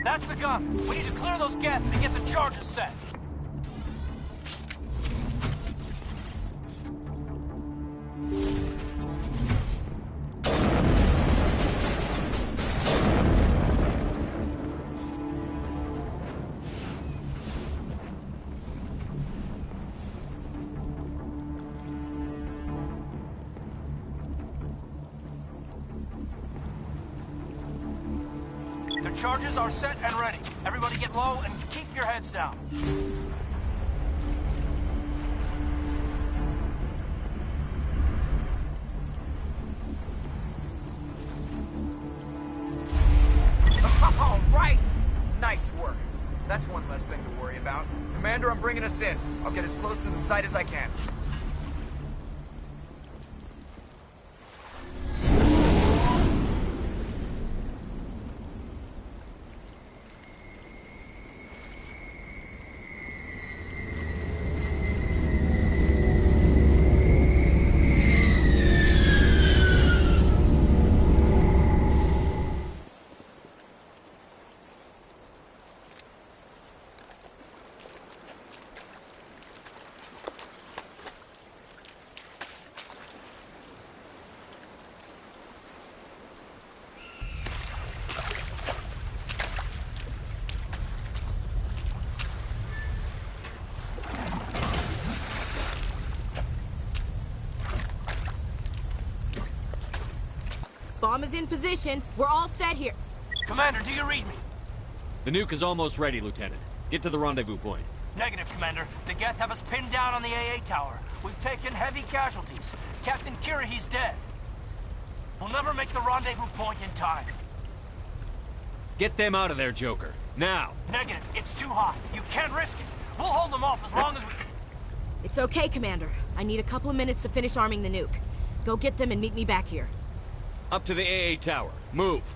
That's the gun. We need to clear those gas to get the charges set. The charges are set and ready. Everybody get low and keep your heads down. All right! Nice work. That's one less thing to worry about. Commander, I'm bringing us in. I'll get as close to the site as I can. Bomb is in position. We're all set here. Commander, do you read me? The nuke is almost ready, Lieutenant. Get to the rendezvous point. Negative, Commander. The Geth have us pinned down on the AA tower. We've taken heavy casualties. Captain Kirahi's dead. We'll never make the rendezvous point in time. Get them out of there, Joker. Now! Negative. It's too hot. You can't risk it. We'll hold them off as long as we... It's okay, Commander. I need a couple of minutes to finish arming the nuke. Go get them and meet me back here. Up to the AA tower. Move!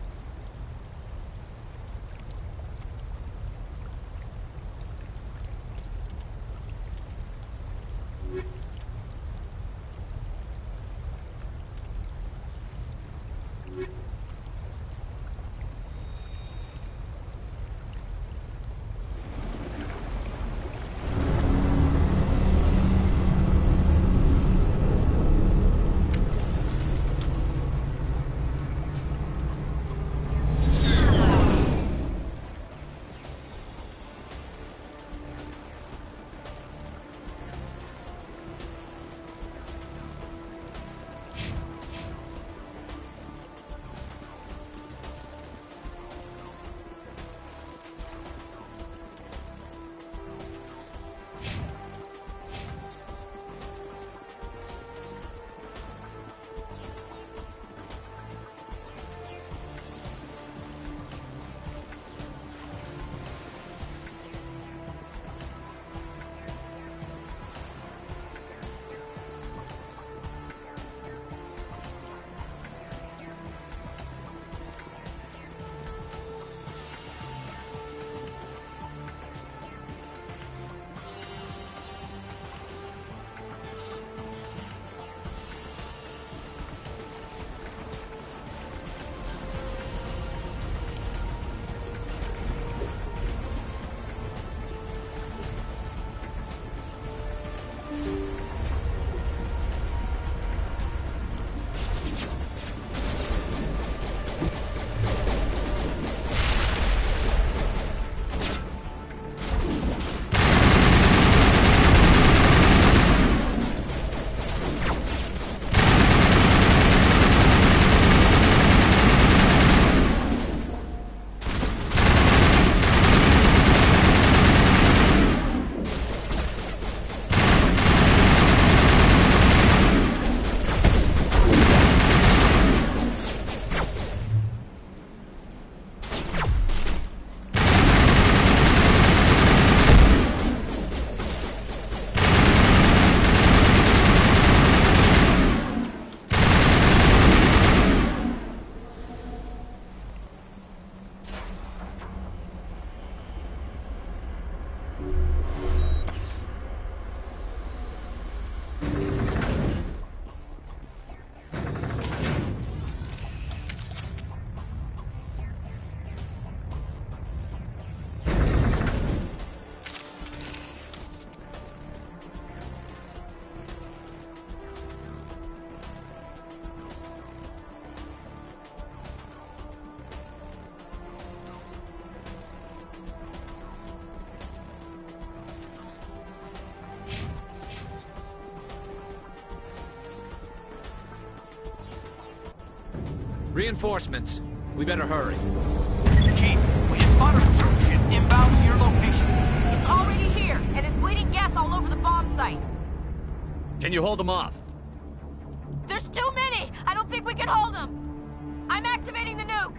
Reinforcements. We better hurry. Chief, we just spotted a troop ship inbound to your location. It's already here, and is bleeding Geth all over the bomb site. Can you hold them off? There's too many! I don't think we can hold them! I'm activating the nuke!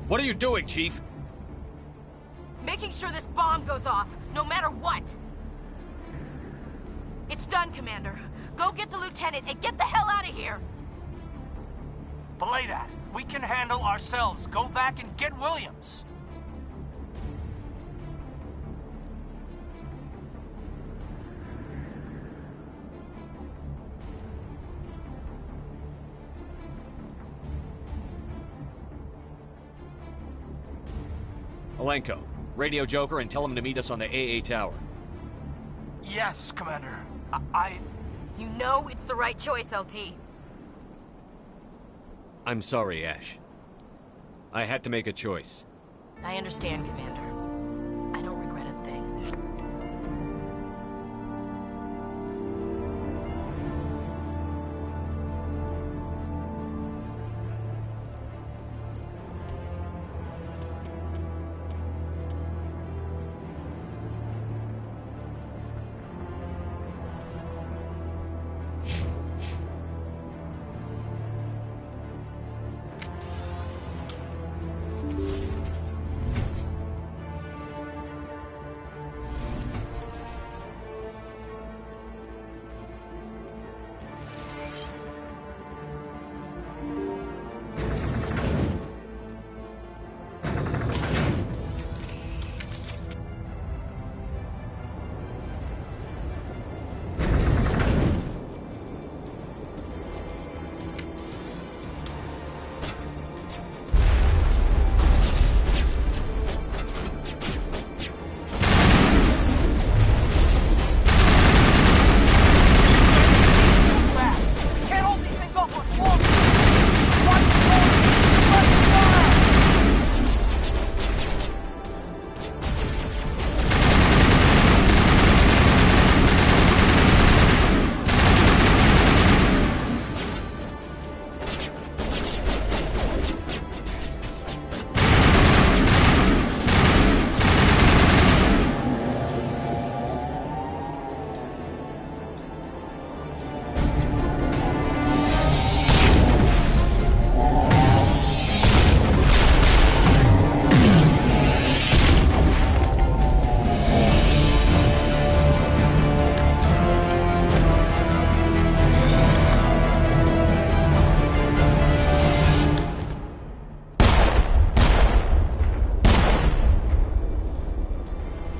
What are you doing, Chief? Making sure this bomb goes off, no matter what! It's done, Commander. Go get the lieutenant and get the hell out of here! Belay that. We can handle ourselves. Go back and get Williams. Alenko, radio Joker and tell him to meet us on the AA tower. Yes, Commander. You know it's the right choice, LT. I'm sorry, Ash. I had to make a choice. I understand, Commander. I don't regret a thing.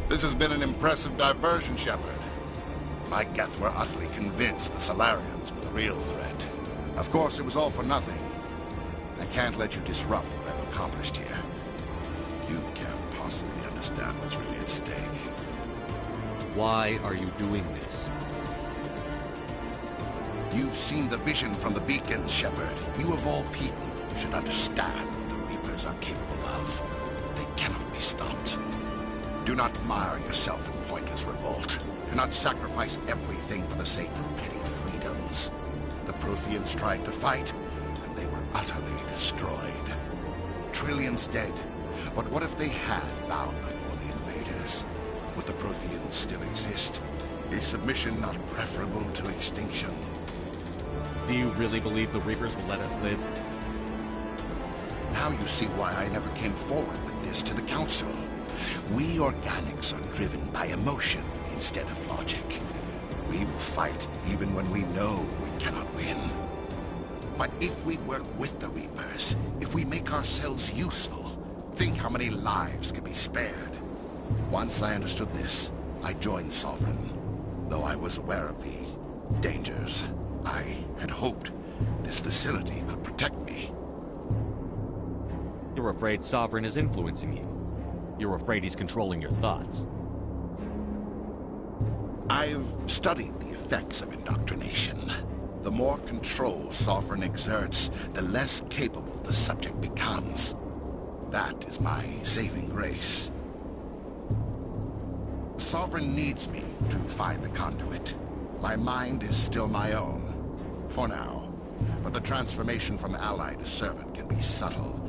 This has been an impressive diversion, Shepard. My Geth were utterly convinced the Solarians were the real threat. Of course, it was all for nothing. I can't let you disrupt what I've accomplished here. You can't possibly understand what's really at stake. Why are you doing this? You've seen the vision from the beacons, Shepard. You of all people should understand what the Reapers are capable of. They cannot be stopped. Do not mire yourself in pointless revolt. Do not sacrifice everything for the sake of petty freedoms. The Protheans tried to fight, and they were utterly destroyed. Trillions dead. But what if they had bowed before the invaders? Would the Protheans still exist? Is submission not preferable to extinction? Do you really believe the Reapers will let us live? Now you see why I never came forward with this to the Council. We organics are driven by emotion instead of logic. We will fight even when we know we cannot win. But if we work with the Reapers, if we make ourselves useful, think how many lives could be spared. Once I understood this, I joined Sovereign, though I was aware of the dangers. I had hoped this facility could protect me. You're afraid Sovereign is influencing you. You're afraid he's controlling your thoughts. I've studied the effects of indoctrination. The more control Sovereign exerts, the less capable the subject becomes. That is my saving grace. Sovereign needs me to find the conduit. My mind is still my own, for now. but the transformation from ally to servant can be subtle.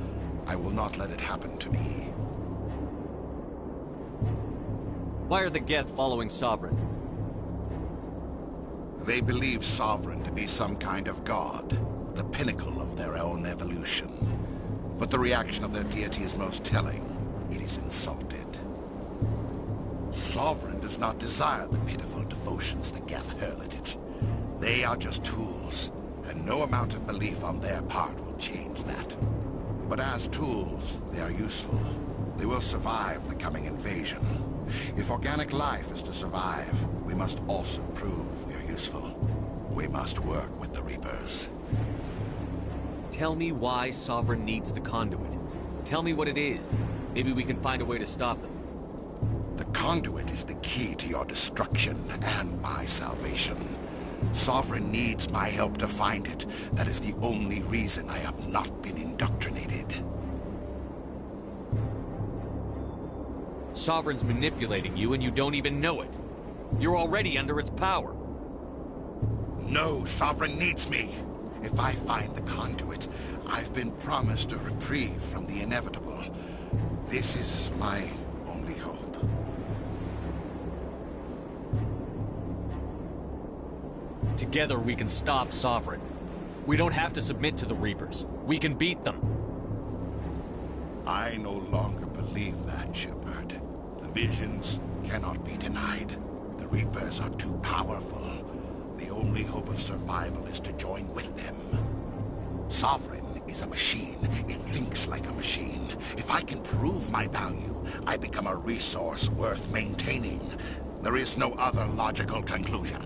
I will not let it happen to me. Why are the Geth following Sovereign? They believe Sovereign to be some kind of god, the pinnacle of their own evolution. But the reaction of their deity is most telling. It is insulted. Sovereign does not desire the pitiful devotions the Geth hurl at it. They are just tools, and no amount of belief on their part will change that. But as tools, they are useful. They will survive the coming invasion. If organic life is to survive, we must also prove we are useful. We must work with the Reapers. Tell me why Sovereign needs the conduit. Tell me what it is. Maybe we can find a way to stop them. The conduit is the key to your destruction and my salvation. Sovereign needs my help to find it. That is the only reason I have not been indoctrinated. Sovereign's manipulating you and you don't even know it. You're already under its power. No, Sovereign needs me. If I find the conduit, I've been promised a reprieve from the inevitable. This is my only hope. Together we can stop Sovereign. We don't have to submit to the Reapers. We can beat them. I no longer believe that, Shepard. The visions cannot be denied. The Reapers are too powerful. The only hope of survival is to join with them. Sovereign is a machine. It thinks like a machine. If I can prove my value, I become a resource worth maintaining. There is no other logical conclusion.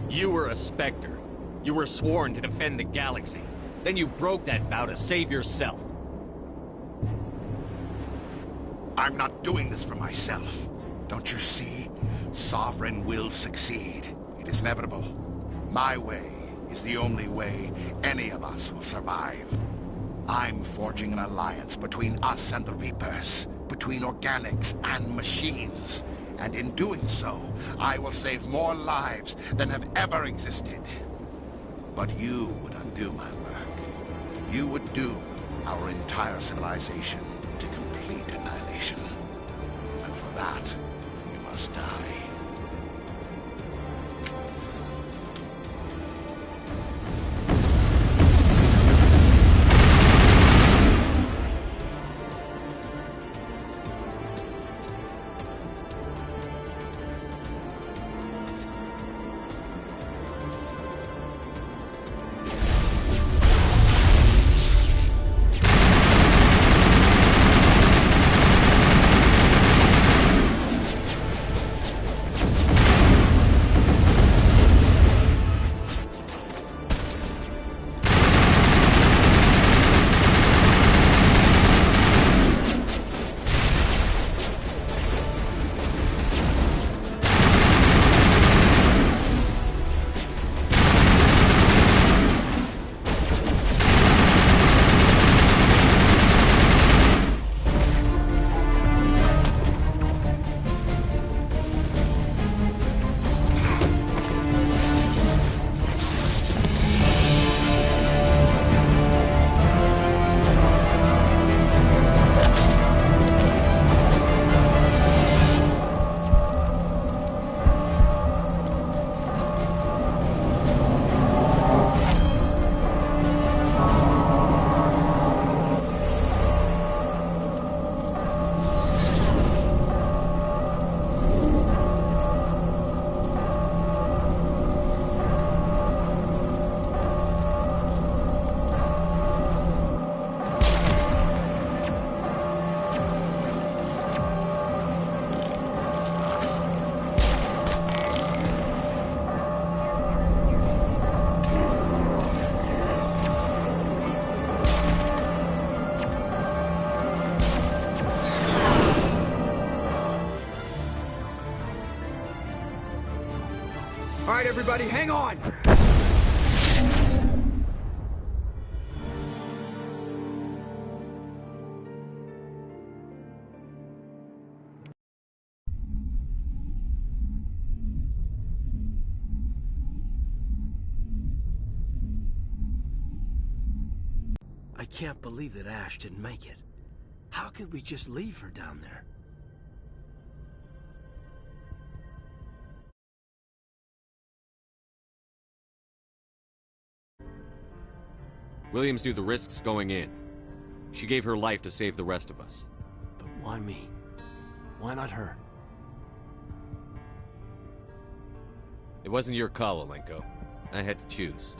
You were a Spectre. You were sworn to defend the galaxy. Then you broke that vow to save yourself. I'm not doing this for myself. Don't you see? Sovereign will succeed. It is inevitable. My way is the only way any of us will survive. I'm forging an alliance between us and the Reapers, between organics and machines. And in doing so, I will save more lives than have ever existed. But you would undo my work. You would doom our entire civilization to complete annihilation. And for that, you must die. All right, everybody, hang on! I can't believe that Ash didn't make it. How could we just leave her down there? Williams knew the risks going in. She gave her life to save the rest of us. But why me? Why not her? It wasn't your call, Alenko. I had to choose.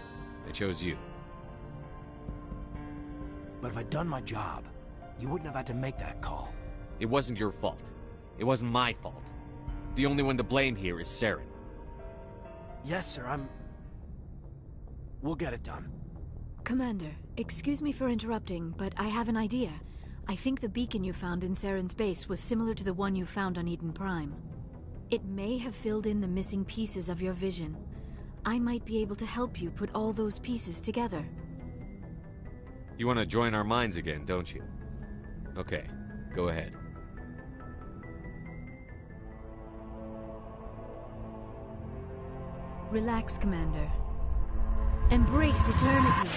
I chose you. But if I'd done my job, you wouldn't have had to make that call. It wasn't your fault. It wasn't my fault. The only one to blame here is Saren. Yes, sir, We'll get it done. Commander, excuse me for interrupting, but I have an idea. I think the beacon you found in Saren's base was similar to the one you found on Eden Prime. It may have filled in the missing pieces of your vision. I might be able to help you put all those pieces together. You want to join our minds again, don't you? Okay, go ahead. Relax, Commander. Embrace eternity.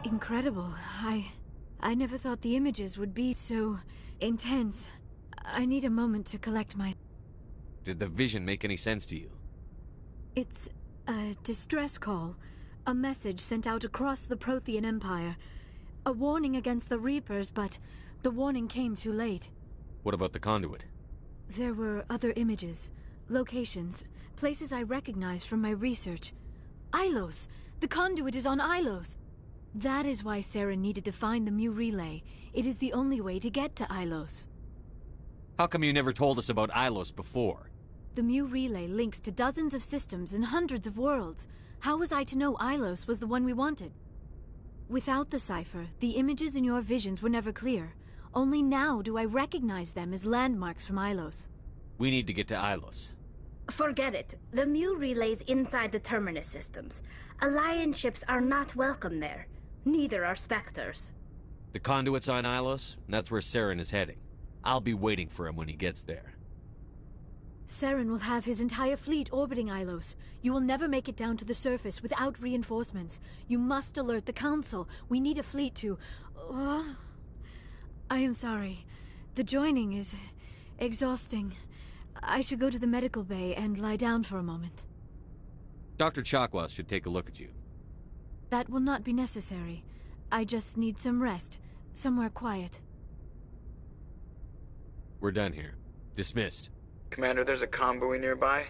Incredible. I never thought the images would be so intense. I need a moment to collect my... Did the vision make any sense to you? It's a distress call. A message sent out across the Prothean Empire. A warning against the Reapers, but the warning came too late. What about the conduit? There were other images, locations, places I recognized from my research. Ilos! The conduit is on Ilos! That is why Saren needed to find the Mu Relay. It is the only way to get to Ilos. How come you never told us about Ilos before? The Mu Relay links to dozens of systems and hundreds of worlds. How was I to know Ilos was the one we wanted? Without the cipher, the images in your visions were never clear. Only now do I recognize them as landmarks from Ilos. We need to get to Ilos. Forget it. The Mu Relay's inside the Terminus systems. Alliance ships are not welcome there. Neither are Spectres. The conduit's on Ilos, and that's where Saren is heading. I'll be waiting for him when he gets there. Saren will have his entire fleet orbiting Ilos. You will never make it down to the surface without reinforcements. You must alert the Council. We need a fleet to... I am sorry. The joining is exhausting. I should go to the medical bay and lie down for a moment. Dr. Chakwas should take a look at you. That will not be necessary. I just need some rest. Somewhere quiet. We're done here. Dismissed. Commander, there's a convoy nearby.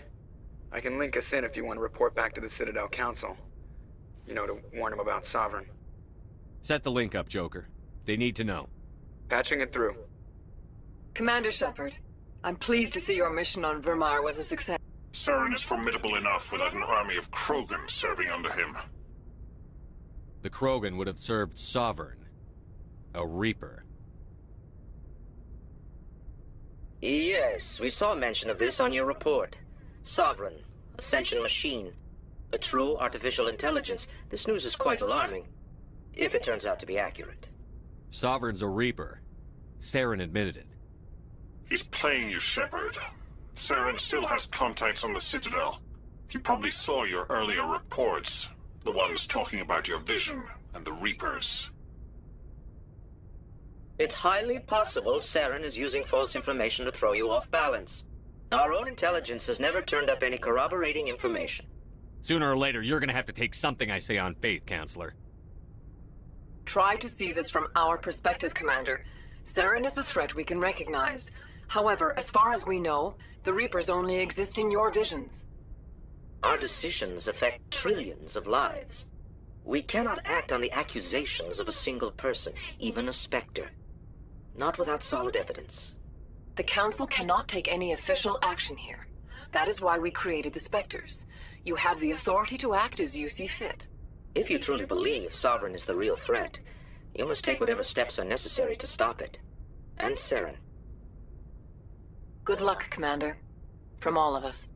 I can link us in if you want to report back to the Citadel Council. You know, to warn them about Sovereign. Set the link up, Joker. They need to know. Patching it through. Commander Shepard, I'm pleased to see your mission on Virmire was a success. Saren is formidable enough without an army of Krogan serving under him. The Krogan would have served Sovereign. A Reaper. Yes, we saw mention of this on your report. Sovereign, Ascension machine, a true artificial intelligence. This news is quite alarming, if it turns out to be accurate. Sovereign's a Reaper. Saren admitted it. He's playing you, Shepard. Saren still has contacts on the Citadel. He probably saw your earlier reports. The ones talking about your vision and the Reapers. It's highly possible Saren is using false information to throw you off balance. Our own intelligence has never turned up any corroborating information. Sooner or later, you're gonna have to take something I say on faith, Counselor. Try to see this from our perspective, Commander. Saren is a threat we can recognize. However, as far as we know, the Reapers only exist in your visions. Our decisions affect trillions of lives. We cannot act on the accusations of a single person, even a Spectre. Not without solid evidence. The Council cannot take any official action here. That is why we created the Spectres. You have the authority to act as you see fit. If you truly believe Sovereign is the real threat, you must take whatever steps are necessary to stop it. And Saren. Good luck, Commander. From all of us.